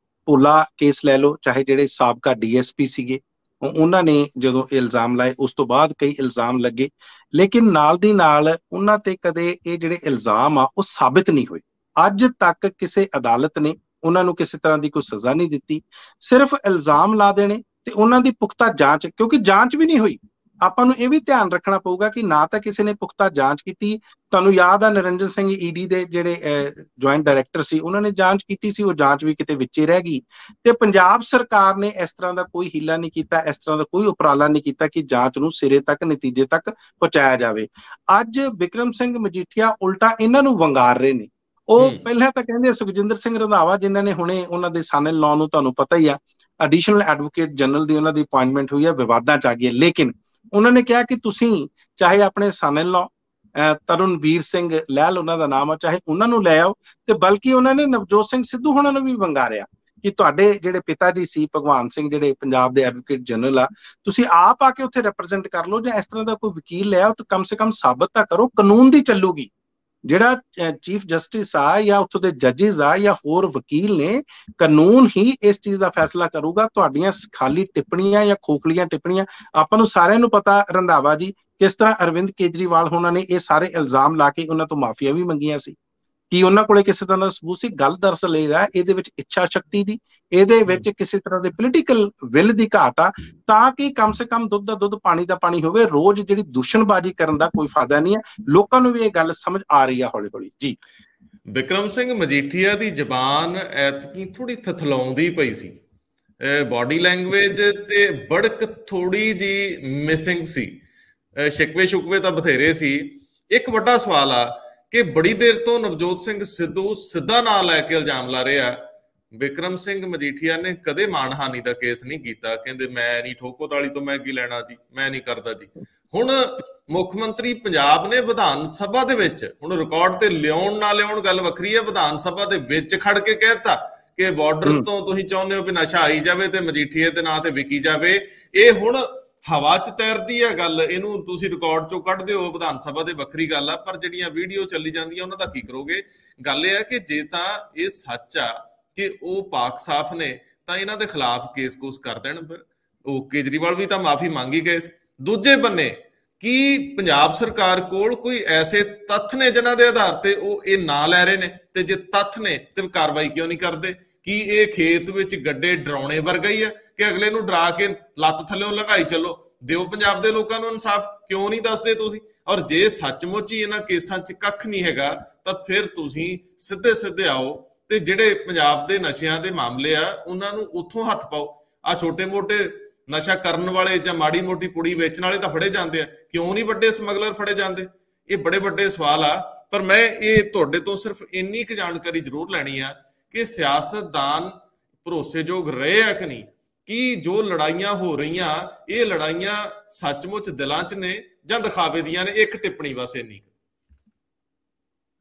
ਭੋਲਾ ਕੇਸ ਲੈ ਲਓ, ਚਾਹੇ ਜਿਹੜੇ ਸਾਬਕਾ ਡੀਐਸਪੀ ਸੀਗੇ, ਉਹਨਾਂ ਨੇ ਜਦੋਂ ਇਲਜ਼ਾਮ ਲਾਏ ਉਸ ਤੋਂ ਬਾਅਦ ਕਈ ਇਲਜ਼ਾਮ ਲੱਗੇ, ਲੇਕਿਨ ਨਾਲ ਦੀ ਨਾਲ ਉਹਨਾਂ ਤੇ ਕਦੇ ਇਹ ਜਿਹੜੇ ਇਲਜ਼ਾਮ ਆ ਉਹ ਸਾਬਿਤ ਨਹੀਂ ਹੋਏ। ਅੱਜ ਤੱਕ ਕਿਸੇ ਅਦਾਲਤ ਨੇ ਉਹਨਾਂ ਨੂੰ ਕਿਸੇ ਤਰ੍ਹਾਂ ਦੀ ਕੋਈ ਸਜ਼ਾ ਨਹੀਂ ਦਿੱਤੀ। ਸਿਰਫ ਇਲਜ਼ਾਮ ਲਾ ਦੇਣੇ ਤੇ ਉਹਨਾਂ ਦੀ ਪੁਖਤਾ ਜਾਂਚ, ਕਿਉਂਕਿ ਜਾਂਚ ਵੀ ਨਹੀਂ ਹੋਈ। ਆਪਾਂ ਨੂੰ ਇਹ ਵੀ ਧਿਆਨ ਰੱਖਣਾ ਪਊਗਾ ਕਿ ਨਾ ਤਾਂ ਕਿਸੇ ਨੇ ਪੁਖਤਾ ਜਾਂਚ ਕੀਤੀ। ਤੁਹਾਨੂੰ ਯਾਦ ਆ ਨਿਰੰਜਨ ਸਿੰਘ ਈਡੀ ਦੇ ਜਿਹੜੇ ਜੁਆਇੰਟ ਡਾਇਰੈਕਟਰ ਸੀ, ਉਹਨਾਂ ਨੇ ਜਾਂਚ ਕੀਤੀ ਸੀ, ਉਹ ਜਾਂਚ ਵੀ ਕਿਤੇ ਵਿੱਚੇ ਰਹਿ ਗਈ। ਤੇ ਪੰਜਾਬ ਸਰਕਾਰ ਨੇ ਇਸ ਤਰ੍ਹਾਂ ਦਾ ਕੋਈ ਹੀਲਾ ਨਹੀਂ ਕੀਤਾ, ਇਸ ਤਰ੍ਹਾਂ ਦਾ ਕੋਈ ਉਪਰਾਲਾ ਨਹੀਂ ਕੀਤਾ ਕਿ ਜਾਂਚ ਨੂੰ ਸਿਰੇ ਤੱਕ, ਨਤੀਜੇ ਤੱਕ ਪਹੁੰਚਾਇਆ ਜਾਵੇ। ਅੱਜ ਬਿਕਰਮ ਸਿੰਘ ਮਜੀਠੀਆ ਉਲਟਾ ਇਹਨਾਂ ਨੂੰ ਵੰਗਾਰ ਰਹੇ ਨੇ। ਉਹ ਪਹਿਲਾਂ ਤਾਂ ਕਹਿੰਦੇ ਸੁਖਜਿੰਦਰ ਸਿੰਘ ਰੰਧਾਵਾ, ਜਿਨ੍ਹਾਂ ਨੇ ਹੁਣੇ ਉਹਨਾਂ ਦੇ ਸਨ ਇਨ ਲਾਅ ਨੂੰ, ਤੁਹਾਨੂੰ ਪਤਾ ਹੀ ਆ, ਐਡੀਸ਼ਨਲ ਐਡਵੋਕੇਟ ਜਨਰਲ ਦੀ ਉਹਨਾਂ ਦੀ ਅਪਾਇੰਟਮੈਂਟ ਹੋਈ ਹੈ, ਵਿਵਾਦਾਂ ਚ ਆ ਗਈ ਹੈ। ਲੇਕਿਨ ਉਹਨਾਂ ਨੇ ਕਿਹਾ ਕਿ ਤੁਸੀਂ ਚਾਹੇ ਆਪਣੇ ਸਨ ਇਨ ਲਾਅ ਤਰੁਣਵੀਰ ਸਿੰਘ ਲਹਿਲ ਉਹਨਾਂ ਦਾ ਨਾਮ ਆ, ਚਾਹੇ ਉਹਨਾਂ ਨੂੰ ਲੈ ਆਓ। ਤੇ ਬਲਕਿ ਉਹਨਾਂ ਨੇ ਨਵਜੋਤ ਸਿੰਘ ਸਿੱਧੂ ਹੋਣਾ ਨੂੰ ਵੀ ਵੰਗਾਰਿਆ ਕਿ ਤੁਹਾਡੇ ਜਿਹੜੇ ਪਿਤਾ ਜੀ ਸੀ ਭਗਵਾਨ ਸਿੰਘ, ਜਿਹੜੇ ਪੰਜਾਬ ਦੇ ਐਡਵੋਕੇਟ ਜਨਰਲ ਆ, ਤੁਸੀਂ ਆਪ ਆ ਕੇ ਉੱਥੇ ਰਿਪਰੈਜ਼ੈਂਟ ਕਰ ਲਓ, ਜਾਂ ਇਸ ਤਰ੍ਹਾਂ ਦਾ ਕੋਈ ਵਕੀਲ ਲੈ ਆਓ, ਤਾਂ ਕਮ ਸੇ ਕਮ ਸਾਬਤ ਤਾਂ ਕਰੋ, ਕਾਨੂੰਨ ਦੀ ਚੱਲੂਗੀ। ਜਿਹੜਾ ਚੀਫ ਜਸਟਿਸ ਆ ਜਾਂ ਉੱਥੋਂ ਦੇ ਜੱਜਿਸ ਆ ਜਾਂ ਹੋਰ ਵਕੀਲ ਨੇ, ਕਾਨੂੰਨ ਹੀ ਇਸ ਚੀਜ਼ ਦਾ ਫੈਸਲਾ ਕਰੂਗਾ। ਤੁਹਾਡੀਆਂ ਖਾਲੀ ਟਿੱਪਣੀਆਂ ਜਾਂ ਖੋਖਲੀਆਂ ਟਿੱਪਣੀਆਂ, ਆਪਾਂ ਨੂੰ ਸਾਰਿਆਂ ਨੂੰ ਪਤਾ ਰੰਧਾਵਾ ਜੀ ਕਿਸ ਤਰ੍ਹਾਂ ਅਰਵਿੰਦ ਕੇਜਰੀਵਾਲ ਹੋਣਾ ਨੇ ਇਹ ਸਾਰੇ ਇਲਜ਼ਾਮ ਲਾ ਕੇ ਉਹਨਾਂ ਤੋਂ ਮਾਫੀਆਂ ਵੀ ਮੰਗੀਆਂ ਸੀ। ਕਿ ਉਹਨਾਂ ਕੋਲੇ ਕਿਸੇ ਤਰ੍ਹਾਂ ਦਾ ਸਬੂਤ ਸੀ? ਗੱਲ ਦਰਅਸਲ ਇਹ ਹੈ, ਇਹਦੇ ਵਿੱਚ ਇੱਛਾ ਸ਼ਕਤੀ ਦੀ, ਇਹਦੇ ਵਿੱਚ ਕਿਸੇ ਤਰ੍ਹਾਂ ਦੇ ਪੋਲੀਟੀਕਲ ਵਿਲ ਦੀ ਘਾਟ ਆ, ਤਾਂ ਕਿ ਕਮ ਸੇ ਕਮ ਦੁੱਧ ਦਾ ਦੁੱਧ ਪਾਣੀ ਦਾ ਪਾਣੀ ਹੋਵੇ। ਰੋਜ਼ ਜਿਹੜੀ ਦੂਸ਼ਣਬਾਜ਼ੀ ਕਰਨ ਦਾ ਕੋਈ ਫਾਇਦਾ ਨਹੀਂ ਹੈ। ਲੋਕਾਂ ਨੂੰ ਵੀ ਇਹ ਗੱਲ ਸਮਝ ਆ ਰਹੀ ਆ ਹੌਲੀ ਹੌਲੀ। ਜੀ,
ਬਿਕਰਮ ਸਿੰਘ ਮਜੀਠੀਆ ਦੀ ਜ਼ਬਾਨ ਐਤਕੀ ਥੋੜੀ ਥਥਲਾਉਂਦੀ ਪਈ ਸੀ, ਬਾਡੀ ਲੈਂਗੁਏਜ ਤੇ ਬੜਕ ਥੋੜੀ ਜੀ ਮਿਸਿੰਗ ਸੀ। ਸ਼ਿਕਵੇ ਸ਼ੁਕਵੇ ਤਾਂ ਬਥੇਰੇ ਸੀ। ਇੱਕ ਵੱਡਾ ਸਵਾਲ ਆ ਕਿ ਬੜੀ ਦੇਰ ਤੋਂ ਨਵਜੋਤ ਸਿੰਘ ਸਿੱਧੂ ਸਿੱਧਾ ਨਾਂ ਲੈ ਕੇ ਇਲਜ਼ਾਮ ਲਾ ਰਿਹਾ, ਬਿਕਰਮ ਸਿੰਘ ਮਜੀਠੀਆ ਨੇ ਕਦੇ ਮਾਣਹਾਨੀ ਦਾ ਕੇਸ ਨਹੀਂ ਕੀਤਾ। ਕਹਿੰਦੇ ਮੈਂ ਨਹੀਂ, ਠੋਕੋ ਤਾਲੀ ਤੋਂ ਮੈਂ ਕੀ ਲੈਣਾ ਜੀ, ਮੈਂ ਨਹੀਂ ਕਰਦਾ ਜੀ। ਹੁਣ ਮੁੱਖ ਮੰਤਰੀ ਪੰਜਾਬ ਨੇ ਵਿਧਾਨ ਸਭਾ ਦੇ ਵਿੱਚ, ਹੁਣ ਰਿਕਾਰਡ ਤੇ ਲਿਆਉਣ ਨਾ ਲਿਆਉਣ ਗੱਲ ਵੱਖਰੀ ਹੈ, ਵਿਧਾਨ ਸਭਾ ਦੇ ਵਿੱਚ ਖੜ ਕੇ ਕਹਿਤਾ ਕਿ ਬਾਰਡਰ ਤੋਂ ਤੁਸੀਂ ਚਾਹੁੰਦੇ ਹੋ ਵੀ ਨਸ਼ਾ ਆਈ ਜਾਵੇ ਤੇ ਮਜੀਠੀਏ ਦੇ ਨਾਂ ਤੇ ਵਿਕੀ ਜਾਵੇ। ਇਹ ਹੁਣ ਹਵਾ 'ਚ ਤੈਰਦੀ ਹੈ ਗੱਲ, ਇਹਨੂੰ ਤੁਸੀਂ ਰਿਕਾਰਡ ਚੋਂ ਕੱਢ ਦਿਓ, ਵਿਧਾਨ ਸਭਾ ਦੇ ਵੱਖਰੀ ਗੱਲ ਆ, ਪਰ ਜਿਹੜੀਆਂ ਵੀਡੀਓ ਚੱਲੀ ਜਾਂਦੀਆਂ ਉਹਨਾਂ ਦਾ ਕੀ ਕਰੋਗੇ? ਗੱਲ ਇਹ ਹੈ ਕਿ ਜੇ ਤਾਂ ਇਹ ਸੱਚ ਆ ਕਿ ਉਹ ਪਾਕ ਸਾਫ਼ ਨੇ, ਤਾਂ ਇਹਨਾਂ ਦੇ ਖਿਲਾਫ ਕੇਸ ਕੂਸ ਕਰ ਦੇਣ। ਫਿਰ ਉਹ ਕੇਜਰੀਵਾਲ ਵੀ ਤਾਂ ਮਾਫੀ ਮੰਗੀ ਗਏ ਸੀ। ਦੂਜੇ ਬੰਨੇ ਕੀ ਪੰਜਾਬ ਸਰਕਾਰ ਕੋਲ ਕੋਈ ਐਸੇ ਤੱਥ ਨੇ ਜਿਨ੍ਹਾਂ ਦੇ ਆਧਾਰ ਤੇ ਉਹ ਇਹ ਨਾਂ ਲੈ ਰਹੇ ਨੇ? ਤੇ ਜੇ ਤੱਥ ਨੇ ਤੇ ਕਾਰਵਾਈ ਕਿਉਂ ਨਹੀਂ ਕਰਦੇ? ਕੀ ਇਹ ਖੇਤ ਵਿੱਚ ਗੱਡੇ ਡਰਾਉਣੇ ਵਰਗਾ ਹੀ ਹੈ ਕਿ ਅਗਲੇ ਨੂੰ ਡਰਾ ਕੇ ਲੱਤ ਥੱਲੇ ਲੰਘਾਈ ਚੱਲੋ? ਦਿਓ ਪੰਜਾਬ ਦੇ ਲੋਕਾਂ ਨੂੰ ਇਨਸਾਫ, ਕਿਉਂ ਨਹੀਂ ਦੱਸਦੇ ਤੁਸੀਂ? ਔਰ ਜੇ ਸੱਚਮੁੱਚ ਹੀ ਇਹਨਾਂ ਕੇਸਾਂ 'ਚ ਕੱਖ ਨਹੀਂ ਹੈਗਾ, ਤਾਂ ਫਿਰ ਤੁਸੀਂ ਸਿੱਧੇ ਸਿੱਧੇ ਆਓ ਤੇ ਜਿਹੜੇ ਪੰਜਾਬ ਦੇ ਨਸ਼ਿਆਂ ਦੇ ਮਾਮਲੇ ਆ ਉਹਨਾਂ ਨੂੰ ਉੱਥੋਂ ਹੱਥ ਪਾਓ। ਆ ਛੋਟੇ ਮੋਟੇ ਨਸ਼ਾ ਕਰਨ ਵਾਲੇ ਜਾਂ ਮਾੜੀ ਮੋਟੀ ਪੁੜੀ ਵੇਚਣ ਵਾਲੇ ਤਾਂ ਫੜੇ ਜਾਂਦੇ ਆ, ਕਿਉਂ ਨਹੀਂ ਵੱਡੇ ਸਮਗਲਰ ਫੜੇ ਜਾਂਦੇ? ਇਹ ਬੜੇ ਵੱਡੇ ਸਵਾਲ ਆ। ਪਰ ਮੈਂ ਇਹ ਤੁਹਾਡੇ ਤੋਂ ਸਿਰਫ ਇੰਨੀ ਕੁ ਜਾਣਕਾਰੀ ਜ਼ਰੂਰ ਲੈਣੀ ਆ ਕਿ ਸਿਆਸਤਦਾਨ ਭਰੋਸੇਯੋਗ ਰਹੇ ਆ ਕਿ ਨਹੀਂ? ਕਿ ਜੋ ਲੜਾਈਆਂ ਹੋ ਰਹੀਆਂ, ਇਹ ਲੜਾਈਆਂ ਸੱਚਮੁੱਚ ਦਿਲਾਂ 'ਚ ਨੇ ਜਾਂ ਦਿਖਾਵੇ ਦੀਆਂ ਨੇ? ਇੱਕ ਟਿੱਪਣੀ ਬਸ ਇੰਨੀ।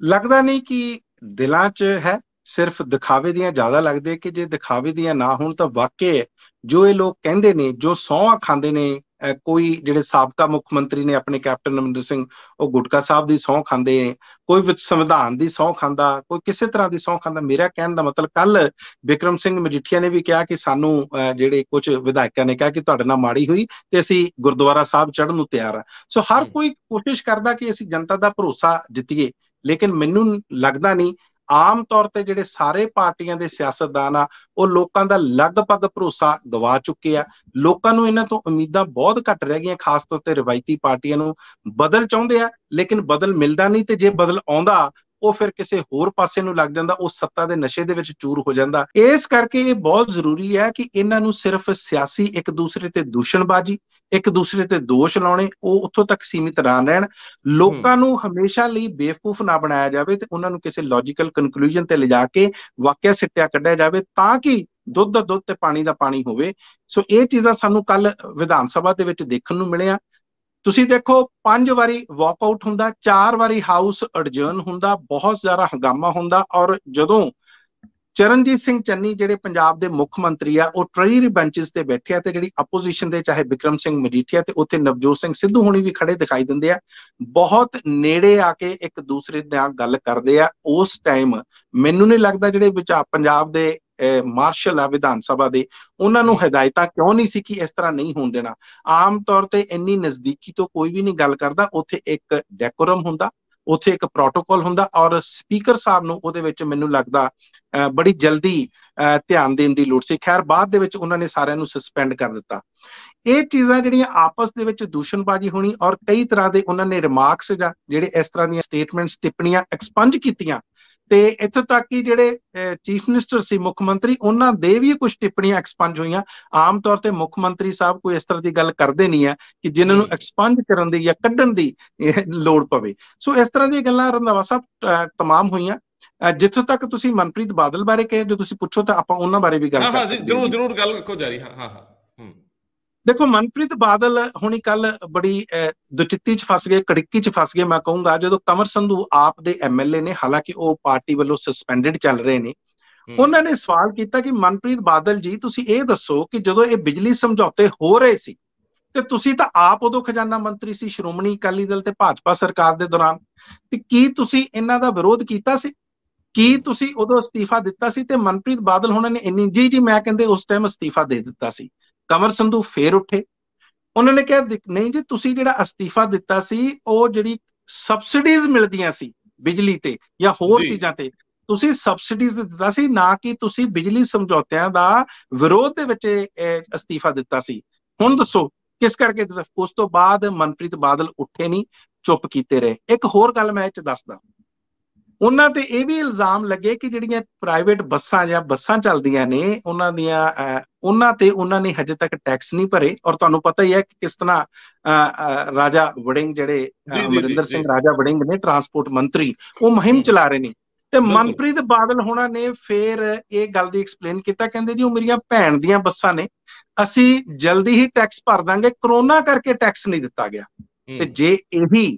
ਲੱਗਦਾ ਨਹੀਂ ਕਿ ਦਿਲਾਂ 'ਚ ਹੈ, ਸਿਰਫ ਦਿਖਾਵੇ ਦੀਆਂ ਜ਼ਿਆਦਾ ਲੱਗਦੇ। ਕਿ ਜੇ ਦਿਖਾਵੇ ਦੀਆਂ ਨਾ ਹੋਣ ਤਾਂ ਵਾਕਈ ਜੋ ਇਹ ਲੋਕ ਕਹਿੰਦੇ ਨੇ, ਜੋ ਸਹੁੰਆਂ ਖਾਂਦੇ ਨੇ, ਕੋਈ ਜਿਹੜੇ ਸਾਬਕਾ ਮੁੱਖ ਮੰਤਰੀ ਨੇ ਆਪਣੇ ਕੈਪਟਨ ਅਮਰਿੰਦਰ ਸਿੰਘ, ਉਹ ਗੁਟਕਾ ਸਾਹਿਬ ਦੀ ਸਹੁੰ ਖਾਂਦੇ ਨੇ, ਕੋਈ ਸੰਵਿਧਾਨ ਦੀ ਸਹੁੰ ਖਾਂਦਾ, ਕੋਈ ਕਿਸੇ ਤਰ੍ਹਾਂ ਦੀ ਸਹੁੰ ਖਾਂਦਾ। ਮੇਰਾ ਕਹਿਣ ਦਾ ਮਤਲਬ, ਕੱਲ ਬਿਕਰਮ ਸਿੰਘ ਮਜੀਠੀਆ ਨੇ ਵੀ ਕਿਹਾ ਕਿ ਸਾਨੂੰ ਜਿਹੜੇ ਕੁਝ ਵਿਧਾਇਕਾਂ ਨੇ ਕਿਹਾ ਕਿ ਤੁਹਾਡੇ ਨਾਲ ਮਾੜੀ ਹੋਈ ਤੇ ਅਸੀਂ ਗੁਰਦੁਆਰਾ ਸਾਹਿਬ ਚੜ੍ਹਨ ਨੂੰ ਤਿਆਰ ਆ। ਸੋ ਹਰ ਕੋਈ ਕੋਸ਼ਿਸ਼ ਕਰਦਾ ਕਿ ਅਸੀਂ ਜਨਤਾ ਦਾ ਭਰੋਸਾ ਜਿੱਤੀਏ, ਲੇਕਿਨ ਮੈਨੂੰ ਲੱਗਦਾ ਨਹੀਂ। ਆਮ ਤੌਰ ਤੇ ਜਿਹੜੇ ਸਾਰੇ ਪਾਰਟੀਆਂ ਦੇ ਸਿਆਸਤਦਾਨ ਆ, ਉਹ ਲੋਕਾਂ ਦਾ ਲਗਭਗ ਭਰੋਸਾ ਗਵਾ ਚੁੱਕੇ ਆ। ਲੋਕਾਂ ਨੂੰ ਇਹਨਾਂ ਤੋਂ ਉਮੀਦਾਂ ਬਹੁਤ ਘੱਟ ਰਹਿ ਗਈਆਂ, ਖਾਸ ਤੌਰ ਤੇ ਰਵਾਇਤੀ ਪਾਰਟੀਆਂ ਨੂੰ। ਬਦਲ ਚਾਹੁੰਦੇ ਆ, ਲੇਕਿਨ ਬਦਲ ਮਿਲਦਾ ਨਹੀਂ, ਤੇ ਜੇ ਬਦਲ ਆਉਂਦਾ ਉਹ ਫਿਰ ਕਿਸੇ ਹੋਰ ਪਾਸੇ ਨੂੰ ਲੱਗ ਜਾਂਦਾ, ਉਹ ਸੱਤਾ ਦੇ ਨਸ਼ੇ ਦੇ ਵਿੱਚ ਚੂਰ ਹੋ ਜਾਂਦਾ। ਇਸ ਕਰਕੇ ਇਹ ਬਹੁਤ ਜ਼ਰੂਰੀ ਹੈ ਕਿ ਇਹਨਾਂ ਨੂੰ ਸਿਰਫ ਸਿਆਸੀ ਇੱਕ ਦੂਸਰੇ ਤੇ ਦੂਸ਼ਣਬਾਜ਼ੀ, ਇੱਕ ਦੂਸਰੇ ਤੇ ਦੋਸ਼ ਲਾਉਣੇ, ਉਹ ਉੱਥੋਂ ਤੱਕ ਸੀਮਿਤ ਨਾ ਰਹਿਣ। ਲੋਕਾਂ ਨੂੰ ਹਮੇਸ਼ਾ ਲਈ ਬੇਵਕੂਫ ਨਾ ਬਣਾਇਆ ਜਾਵੇ ਤੇ ਉਹਨਾਂ ਨੂੰ ਕਿਸੇ ਲੌਜੀਕਲ ਕਨਕਲੂਜਨ ਤੇ ਲਿਜਾ ਕੇ ਵਾਕਿਆ ਸਿੱਟਿਆ ਕੱਢਿਆ ਜਾਵੇ, ਤਾਂ ਕਿ ਦੁੱਧ ਦਾ ਦੁੱਧ ਤੇ ਪਾਣੀ ਦਾ ਪਾਣੀ ਹੋਵੇ। ਸੋ ਇਹ ਚੀਜ਼ਾਂ ਸਾਨੂੰ ਕੱਲ ਵਿਧਾਨ ਸਭਾ ਦੇ ਵਿੱਚ ਦੇਖਣ ਨੂੰ ਮਿਲਿਆ। ਤੁਸੀਂ ਦੇਖੋ, 5 ਵਾਰੀ ਵਾਕਆਊਟ ਹੁੰਦਾ, 4 ਵਾਰੀ ਹਾਊਸ ਅਡਜਰਨ ਹੁੰਦਾ, ਬਹੁਤ ਜ਼ਿਆਦਾ ਹੰਗਾਮਾ ਹੁੰਦਾ। ਔਰ ਜਦੋਂ ਚਰਨਜੀਤ ਸਿੰਘ ਚੰਨੀ ਜਿਹੜੇ ਪੰਜਾਬ ਦੇ ਮੁੱਖ ਮੰਤਰੀ ਆ, ਉਹ ਟ੍ਰੈਜਰੀ ਬੈਂਚਸ ਤੇ ਬੈਠੇ ਆ, ਤੇ ਜਿਹੜੀ ਆਪੋਜੀਸ਼ਨ ਦੇ ਚਾਹੇ ਬਿਕਰਮ ਸਿੰਘ ਮਜੀਠੀਆ ਤੇ ਉੱਥੇ ਨਵਜੋਤ ਸਿੰਘ ਸਿੱਧੂ ਹੋਣੀ ਵੀ ਖੜੇ ਦਿਖਾਈ ਦਿੰਦੇ ਆ, ਬਹੁਤ ਨੇੜੇ ਆ ਕੇ ਇੱਕ ਦੂਸਰੇ ਨਾਲ ਗੱਲ ਕਰਦੇ ਆ। ਉਸ ਟਾਈਮ ਮੈਨੂੰ ਨਹੀਂ ਲੱਗਦਾ ਜਿਹੜੇ ਪੰਜਾਬ ਦੇ ਮਾਰਸ਼ਲ ਆ ਵਿਧਾਨ ਸਭਾ ਦੇ, ਉਹਨਾਂ ਨੂੰ ਹਦਾਇਤਾਂ ਕਿਉਂ ਨਹੀਂ ਸੀ ਕਿ ਇਸ ਤਰ੍ਹਾਂ ਨਹੀਂ ਹੋਣ ਦੇਣਾ। ਆਮ ਤੌਰ ਤੇ ਇੰਨੀ ਨਜ਼ਦੀਕੀ ਤੋਂ ਕੋਈ ਵੀ ਨਹੀਂ ਗੱਲ ਕਰਦਾ, ਉੱਥੇ ਇੱਕ ਡੈਕੋਰਮ ਹੁੰਦਾ, ਉੱਥੇ ਇੱਕ ਪ੍ਰੋਟੋਕਾਲ ਹੁੰਦਾ, ਔਰ ਸਪੀਕਰ ਸਾਹਿਬ ਨੂੰ ਉਹਦੇ ਵਿੱਚ ਮੈਨੂੰ ਲੱਗਦਾ ਬੜੀ ਜਲਦੀ ਧਿਆਨ ਦੇਣ ਦੀ ਲੋੜ ਸੀ। ਖੈਰ ਬਾਅਦ ਦੇ ਵਿੱਚ ਉਹਨਾਂ ਨੇ ਸਾਰਿਆਂ ਨੂੰ ਸਸਪੈਂਡ ਕਰ ਦਿੱਤਾ। ਇਹ ਚੀਜ਼ਾਂ ਜਿਹੜੀਆਂ ਆਪਸ ਦੇ ਵਿੱਚ ਦੂਸ਼ਣਬਾਜ਼ੀ ਹੋਣੀ, ਔਰ ਕਈ ਤਰ੍ਹਾਂ ਦੇ ਉਹਨਾਂ ਨੇ ਰਿਮਾਰਕਸ ਜਾਂ ਜਿਹੜੇ ਇਸ ਤਰ੍ਹਾਂ ਦੀਆਂ ਸਟੇਟਮੈਂਟਸ ਟਿੱਪਣੀਆਂ ਐਕਸਪੰਜ ਕੀਤੀਆਂ, ਤੇ ਇੱਥੇ ਤੱਕ ਕਿ ਜਿਹੜੇ ਚੀਫ ਮਿਨਿਸਟਰ ਸੀ, ਮੁੱਖ ਮੰਤਰੀ, ਉਹਨਾਂ ਦੇ ਵੀ ਕੁਝ ਟਿੱਪਣੀਆਂ ਐਕਸਪੰਜ ਹੋਈਆਂ। ਆਮ ਤੌਰ ਤੇ ਮੁੱਖ ਮੰਤਰੀ ਸਾਹਿਬ ਕੋਈ ਇਸ ਤਰ੍ਹਾਂ ਦੀ ਗੱਲ ਕਰਦੇ ਨਹੀਂ ਹੈ ਕਿ ਜਿਨ੍ਹਾਂ ਨੂੰ ਐਕਸਪੰਜ ਕਰਨ ਦੀ ਜਾਂ ਕੱਢਣ ਦੀ ਲੋੜ ਪਵੇ। ਸੋ ਇਸ ਤਰ੍ਹਾਂ ਦੀਆਂ ਗੱਲਾਂ ਰੰਧਾਵਾ ਸਾਹਿਬ ਤਮਾਮ ਹੋਈਆਂ। ਜਿੱਥੋਂ ਤੱਕ ਤੁਸੀਂ ਮਨਪ੍ਰੀਤ ਬਾਦਲ ਬਾਰੇ ਕਹੇ, ਜੋ ਤੁਸੀਂ ਪੁੱਛੋ ਤਾਂ ਆਪਾਂ ਉਹਨਾਂ ਬਾਰੇ ਵੀ ਗੱਲ ਕਰ ਸਕਦੇ ਹਾਂ।
ਜਰੂਰ ਗੱਲ ਰੱਖੋ ਜਾਰੀ।
ਦੇਖੋ, ਮਨਪ੍ਰੀਤ ਬਾਦਲ ਹੁਣੀ ਕੱਲ ਬੜੀ ਦੁਚਿੱਤੀ 'ਚ ਫਸ ਗਏ, ਕੜਿੱਕੀ 'ਚ ਫਸ ਗਏ ਮੈਂ ਕਹੂੰਗਾ, ਜਦੋਂ ਕੰਵਰ ਸੰਧੂ ਆਪ ਦੇ MLA ਨੇ, ਹਾਲਾਂਕਿ ਉਹ ਪਾਰਟੀ ਵੱਲੋਂ ਸਸਪੈਂਡਡ ਚੱਲ ਰਹੇ ਨੇ, ਉਹਨਾਂ ਨੇ ਸਵਾਲ ਕੀਤਾ ਕਿ ਮਨਪ੍ਰੀਤ ਬਾਦਲ ਜੀ, ਤੁਸੀਂ ਇਹ ਦੱਸੋ ਕਿ ਜਦੋਂ ਇਹ ਬਿਜਲੀ ਸਮਝੌਤੇ ਹੋ ਰਹੇ ਸੀ ਤੇ ਤੁਸੀਂ ਤਾਂ ਆਪ ਉਦੋਂ ਖਜ਼ਾਨਾ ਮੰਤਰੀ ਸੀ ਸ਼੍ਰੋਮਣੀ ਅਕਾਲੀ ਦਲ ਤੇ ਭਾਜਪਾ ਸਰਕਾਰ ਦੇ ਦੌਰਾਨ, ਤੇ ਕੀ ਤੁਸੀਂ ਇਹਨਾਂ ਦਾ ਵਿਰੋਧ ਕੀਤਾ ਸੀ? ਕੀ ਤੁਸੀਂ ਉਦੋਂ ਅਸਤੀਫਾ ਦਿੱਤਾ ਸੀ? ਤੇ ਮਨਪ੍ਰੀਤ ਬਾਦਲ ਹੁਣਾਂ ਨੇ ਜੀ ਮੈਂ ਕਹਿੰਦੇ ਉਸ ਟਾਈਮ ਅਸਤੀਫਾ ਦੇ ਦਿੱਤਾ ਸੀ। ਕੰਵਰ ਸੰਧੂ ਫੇਰ ਉੱਠੇ, ਉਹਨਾਂ ਨੇ ਕਿਹਾ ਨਹੀਂ ਜੀ, ਤੁਸੀਂ ਜਿਹੜਾ ਅਸਤੀਫਾ ਦਿੱਤਾ ਸੀ ਉਹ ਜਿਹੜੀ ਸਬਸਿਡੀਜ਼ ਮਿਲਦੀਆਂ ਸੀ ਬਿਜਲੀ ਤੇ ਜਾਂ ਹੋਰ ਚੀਜ਼ਾਂ ਤੇ, ਤੁਸੀਂ ਸਬਸਿਡੀਜ਼ ਦਿੱਤਾ ਸੀ, ਨਾ ਕਿ ਤੁਸੀਂ ਬਿਜਲੀ ਸਮਝੌਤਿਆਂ ਦਾ ਵਿਰੋਧ ਦੇ ਵਿੱਚ ਅਸਤੀਫਾ ਦਿੱਤਾ ਸੀ। ਹੁਣ ਦੱਸੋ ਕਿਸ ਕਰਕੇ? ਉਸ ਤੋਂ ਬਾਅਦ ਮਨਪ੍ਰੀਤ ਬਾਦਲ ਉੱਠੇ ਨਹੀਂ, ਚੁੱਪ ਕੀਤੇ ਰਹੇ। ਇੱਕ ਹੋਰ ਗੱਲ ਮੈਂ ਇਹ 'ਚ ਦੱਸਦਾ, ਉਹਨਾਂ ਤੇ ਇਹ ਵੀ ਇਲਜ਼ਾਮ ਲੱਗੇ ਕਿ ਜਿਹੜੀਆਂ ਪ੍ਰਾਈਵੇਟ ਬੱਸਾਂ ਜਾਂ ਬੱਸਾਂ ਚੱਲਦੀਆਂ ਨੇ, ਉਹਨਾਂ ਤੇ ਉਹਨਾਂ ਨੇ ਹਜੇ ਤੱਕ ਟੈਕਸ ਨਹੀਂ ਭਰੇ। ਔਰ ਤੁਹਾਨੂੰ ਪਤਾ ਹੀ ਹੈ ਕਿ ਕਿਸ ਤਰ੍ਹਾਂ ਰਾਜਾ ਵੜਿੰਗ, ਜਿਹੜੇ ਅਮਰਿੰਦਰ ਸਿੰਘ ਰਾਜਾ ਵੜਿੰਗ ਨੇ ਟਰਾਂਸਪੋਰਟ ਮੰਤਰੀ, ਉਹ ਮੁਹਿੰਮ ਚਲਾ ਰਹੇ ਨੇ। ਤੇ ਮਨਪ੍ਰੀਤ ਬਾਦਲ ਹੋਣਾ ਨੇ ਫੇਰ ਇਹ ਗੱਲ ਦੀ ਐਕਸਪਲੇਨ ਕੀਤਾ, ਕਹਿੰਦੇ ਜੀ ਉਹ ਮੇਰੀਆਂ ਭੈਣ ਦੀਆਂ ਬੱਸਾਂ ਨੇ, ਅਸੀਂ ਜਲਦੀ ਹੀ ਟੈਕਸ ਭਰ ਦਾਂਗੇ, ਕਰੋਨਾ ਕਰਕੇ ਟੈਕਸ ਨਹੀਂ ਦਿੱਤਾ ਗਿਆ। ਤੇ ਜੇ ਇਹੀ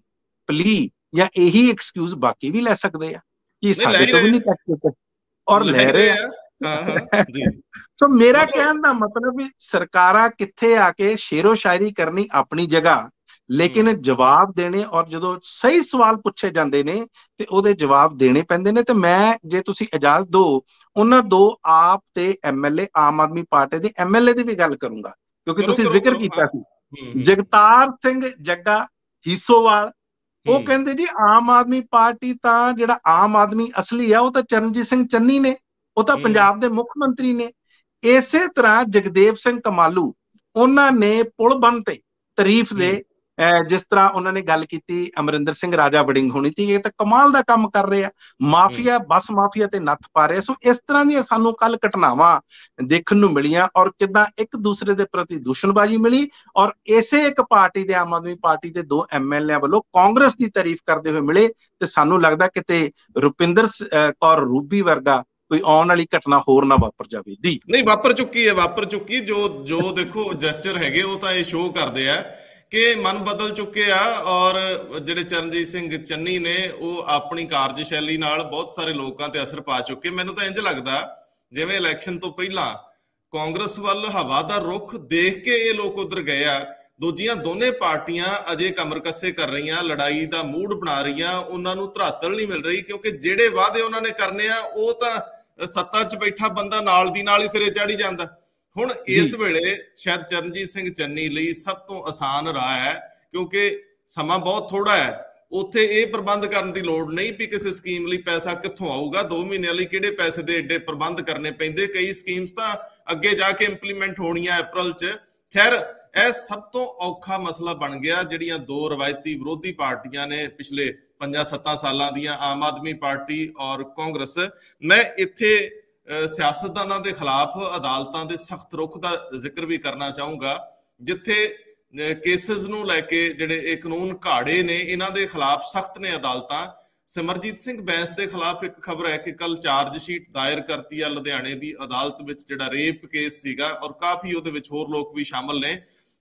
ਪਲੀ ਜਾਂ ਇਹੀ ਐਕਸਕਿਊਜ਼ ਬਾਕੀ ਵੀ ਲੈ ਸਕਦੇ ਆ ਕਿ ਸਾਡੇ ਤੋਂ ਵੀ ਨਹੀਂ ਟੈਕਸ ਦਿੱਤੇ, ਔਰ ਲੈ ਰਹੇ ਆ। ਸੋ ਮੇਰਾ ਕਹਿਣ ਦਾ ਮਤਲਬ ਵੀ ਸਰਕਾਰਾਂ ਕਿੱਥੇ ਆ ਕੇ ਸ਼ੇਰੋ ਸ਼ਾਇਰੀ ਕਰਨੀ ਆਪਣੀ ਜਗ੍ਹਾ, ਲੇਕਿਨ ਜਵਾਬ ਦੇਣੇ, ਔਰ ਜਦੋਂ ਸਹੀ ਸਵਾਲ ਪੁੱਛੇ ਜਾਂਦੇ ਨੇ ਤੇ ਉਹਦੇ ਜਵਾਬ ਦੇਣੇ ਪੈਂਦੇ ਨੇ। ਤੇ ਮੈਂ, ਜੇ ਤੁਸੀਂ ਇਜਾਜ਼ਤ ਦਿਓ, ਉਹਨਾਂ ਦੋ ਆਪ ਤੇ MLA, ਆਮ ਆਦਮੀ ਪਾਰਟੀ ਦੇ MLA ਦੀ ਵੀ ਗੱਲ ਕਰੂੰਗਾ, ਕਿਉਂਕਿ ਤੁਸੀਂ ਜ਼ਿਕਰ ਕੀਤਾ ਸੀ ਜਗਤਾਰ ਸਿੰਘ ਜੱਗਾ ਹੀਸੋਵਾਲ। ਉਹ ਕਹਿੰਦੇ ਜੀ ਆਮ ਆਦਮੀ ਪਾਰਟੀ ਤਾਂ, ਜਿਹੜਾ ਆਮ ਆਦਮੀ ਅਸਲੀ ਆ ਉਹ ਤਾਂ ਚਰਨਜੀਤ ਸਿੰਘ ਚੰਨੀ ਨੇ, ਉਹ ਤਾਂ ਪੰਜਾਬ ਦੇ ਮੁੱਖ ਮੰਤਰੀ ਨੇ। ਇਸੇ ਤਰ੍ਹਾਂ ਜਗਦੇਵ ਸਿੰਘ ਕਮਾਲੂ, ਉਹਨਾਂ ਨੇ ਪੁਲ ਬੰਨ ਤੇ ਤਾਰੀਫ ਦੇ, ਜਿਸ ਤਰ੍ਹਾਂ ਉਹਨਾਂ ਨੇ ਗੱਲ ਕੀਤੀ ਅਮਰਿੰਦਰ ਸਿੰਘ ਰਾਜਾ ਵੜਿੰਗ ਹੋਣੀ ਸੀ, ਇਹ ਤਾਂ ਕਮਾਲ ਦਾ ਕੰਮ ਕਰ ਰਹੇ ਆ, ਮਾਫੀਆ, ਬੱਸ ਮਾਫੀਆ ਤੇ ਨੱਥ ਪਾ ਰਹੇ। ਸੋ ਇਸ ਤਰ੍ਹਾਂ ਦੀਆਂ ਸਾਨੂੰ ਕੱਲ ਘਟਨਾਵਾਂ ਦੇਖਣ ਨੂੰ ਮਿਲੀਆਂ, ਔਰ ਕਿੱਦਾਂ ਇੱਕ ਦੂਸਰੇ ਦੇ ਪ੍ਰਤੀ ਦੂਸ਼ਣਬਾਜ਼ੀ ਮਿਲੀ, ਔਰ ਇਸੇ ਇੱਕ ਪਾਰਟੀ ਦੇ, ਆਮ ਆਦਮੀ ਪਾਰਟੀ ਦੇ 2 MLA ਵੱਲੋਂ ਕਾਂਗਰਸ ਦੀ ਤਾਰੀਫ ਕਰਦੇ ਹੋਏ ਮਿਲੇ। ਤੇ ਸਾਨੂੰ ਲੱਗਦਾ ਕਿਤੇ ਰੁਪਿੰਦਰ ਕੌਰ ਰੂਬੀ ਵਰਗਾ ਕੋਈ ਆਉਣ ਵਾਲੀ ਘਟਨਾ ਹੋਰ ਨਾ ਵਾਪਰ ਜਾਵੇ। ਜੀ
ਨਹੀਂ, ਵਾਪਰ ਚੁੱਕੀ ਹੈ। ਜੋ ਦੇਖੋ ਜੈਸਚਰ ਹੈਗੇ ਉਹ ਤਾਂ ਇਹ ਸ਼ੋਅ ਕਰਦੇ ਆ ਕਿ ਮਨ ਬਦਲ ਚੁੱਕੇ ਆ, ਔਰ ਜਿਹੜੇ ਚਰਨਜੀਤ ਸਿੰਘ ਚੰਨੀ ਨੇ ਉਹ ਆਪਣੀ ਕਾਰਜਸ਼ੈਲੀ ਨਾਲ ਬਹੁਤ ਸਾਰੇ ਲੋਕਾਂ ਤੇ ਅਸਰ ਪਾ ਚੁੱਕੇ। ਮੈਨੂੰ ਤਾਂ ਇੰਝ ਲੱਗਦਾ ਜਿਵੇਂ ਇਲੈਕਸ਼ਨ ਤੋਂ ਪਹਿਲਾਂ ਕਾਂਗਰਸ ਵੱਲ ਹਵਾ ਦਾ ਰੁਖ ਦੇਖ ਕੇ ਇਹ ਲੋਕ ਉਧਰ ਗਏ ਆ। ਦੂਜੀਆਂ ਦੋਨੇ ਪਾਰਟੀਆਂ ਅਜੇ ਕਮਰ ਕੱਸੇ ਕਰ ਰਹੀਆਂ, ਲੜਾਈ ਦਾ ਮੂਡ ਬਣਾ ਰਹੀਆਂ, ਉਹਨਾਂ ਨੂੰ ਧਰਾਤਲ ਨਹੀਂ ਮਿਲ ਰਹੀ, ਕਿਉਂਕਿ ਜਿਹੜੇ ਵਾਅਦੇ ਉਹਨਾਂ ਨੇ ਕਰਨੇ ਆ ਉਹ ਤਾਂ ਸੱਤਾ 'ਚ ਬੈਠਾ ਬੰਦਾ ਨਾਲ ਦੀ ਨਾਲ ਹੀ ਸਿਰੇ ਚਾੜੀ ਜਾਂਦਾ। ਹੁਣ ਇਸ ਵੇਲੇ ਸ਼ਾਇਦ ਚਰਨਜੀਤ ਸਿੰਘ ਚੰਨੀ ਲਈ ਸਭ ਤੋਂ ਆਸਾਨ ਰਾਹ ਹੈ, ਕਿਉਂਕਿ ਸਮਾਂ ਬਹੁਤ ਥੋੜਾ ਹੈ, ਉੱਥੇ ਇਹ ਪ੍ਰਬੰਧ ਕਰਨ ਦੀ ਲੋੜ ਨਹੀਂ ਵੀ ਕਿਸੇ ਸਕੀਮ ਲਈ ਪੈਸਾ ਕਿੱਥੋਂ ਆਊਗਾ, 2 ਮਹੀਨਿਆਂ ਲਈ ਕਿਹੜੇ ਪੈਸੇ ਦੇ ਏਡੇ ਪ੍ਰਬੰਧ ਕਰਨੇ ਪੈਂਦੇ। ਕਈ ਸਕੀਮਸ ਤਾਂ ਅੱਗੇ ਜਾ ਕੇ ਇੰਪਲੀਮੈਂਟ ਹੋਣੀਆਂ ਅਪ੍ਰੈਲ 'ਚ। ਖੈਰ, ਇਹ ਸਭ ਤੋਂ ਔਖਾ ਮਸਲਾ ਬਣ ਗਿਆ ਜਿਹੜੀਆਂ 2 ਰਵਾਇਤੀ ਵਿਰੋਧੀ ਪਾਰਟੀਆਂ ਨੇ ਪਿਛਲੇ 5-7 ਸਾਲਾਂ ਦੀਆਂ, ਆਮ ਆਦਮੀ ਪਾਰਟੀ ਔਰ ਕਾਂਗਰਸ। ਮੈਂ ਇੱਥੇ ਸਿਆਸਤਦਾਨਾਂ ਦੇ ਖਿਲਾਫ ਅਦਾਲਤਾਂ ਦੇ ਸਖਤ ਰੁਖ ਦਾ ਜ਼ਿਕਰ ਵੀ ਕਰਨਾ ਚਾਹੂੰਗਾ, ਜਿੱਥੇ ਕੇਸਿਸ ਨੂੰ ਲੈ ਕੇ ਜਿਹੜੇ ਇਹ ਕਾਨੂੰਨ ਘਾੜੇ ਨੇ, ਇਹਨਾਂ ਦੇ ਖਿਲਾਫ ਸਖਤ ਨੇ ਅਦਾਲਤਾਂ। ਸਿਮਰਜੀਤ ਸਿੰਘ ਬੈਂਸ ਦੇ ਖਿਲਾਫ ਇੱਕ ਖਬਰ ਹੈ ਕਿ ਕੱਲ ਚਾਰਜ ਸ਼ੀਟ ਦਾਇਰ ਕਰਤੀ ਆ ਲੁਧਿਆਣੇ ਦੀ ਅਦਾਲਤ ਵਿੱਚ, ਜਿਹੜਾ ਰੇਪ ਕੇਸ ਸੀਗਾ, ਔਰ ਕਾਫੀ ਉਹਦੇ ਵਿੱਚ ਹੋਰ ਲੋਕ ਵੀ ਸ਼ਾਮਲ ਨੇ।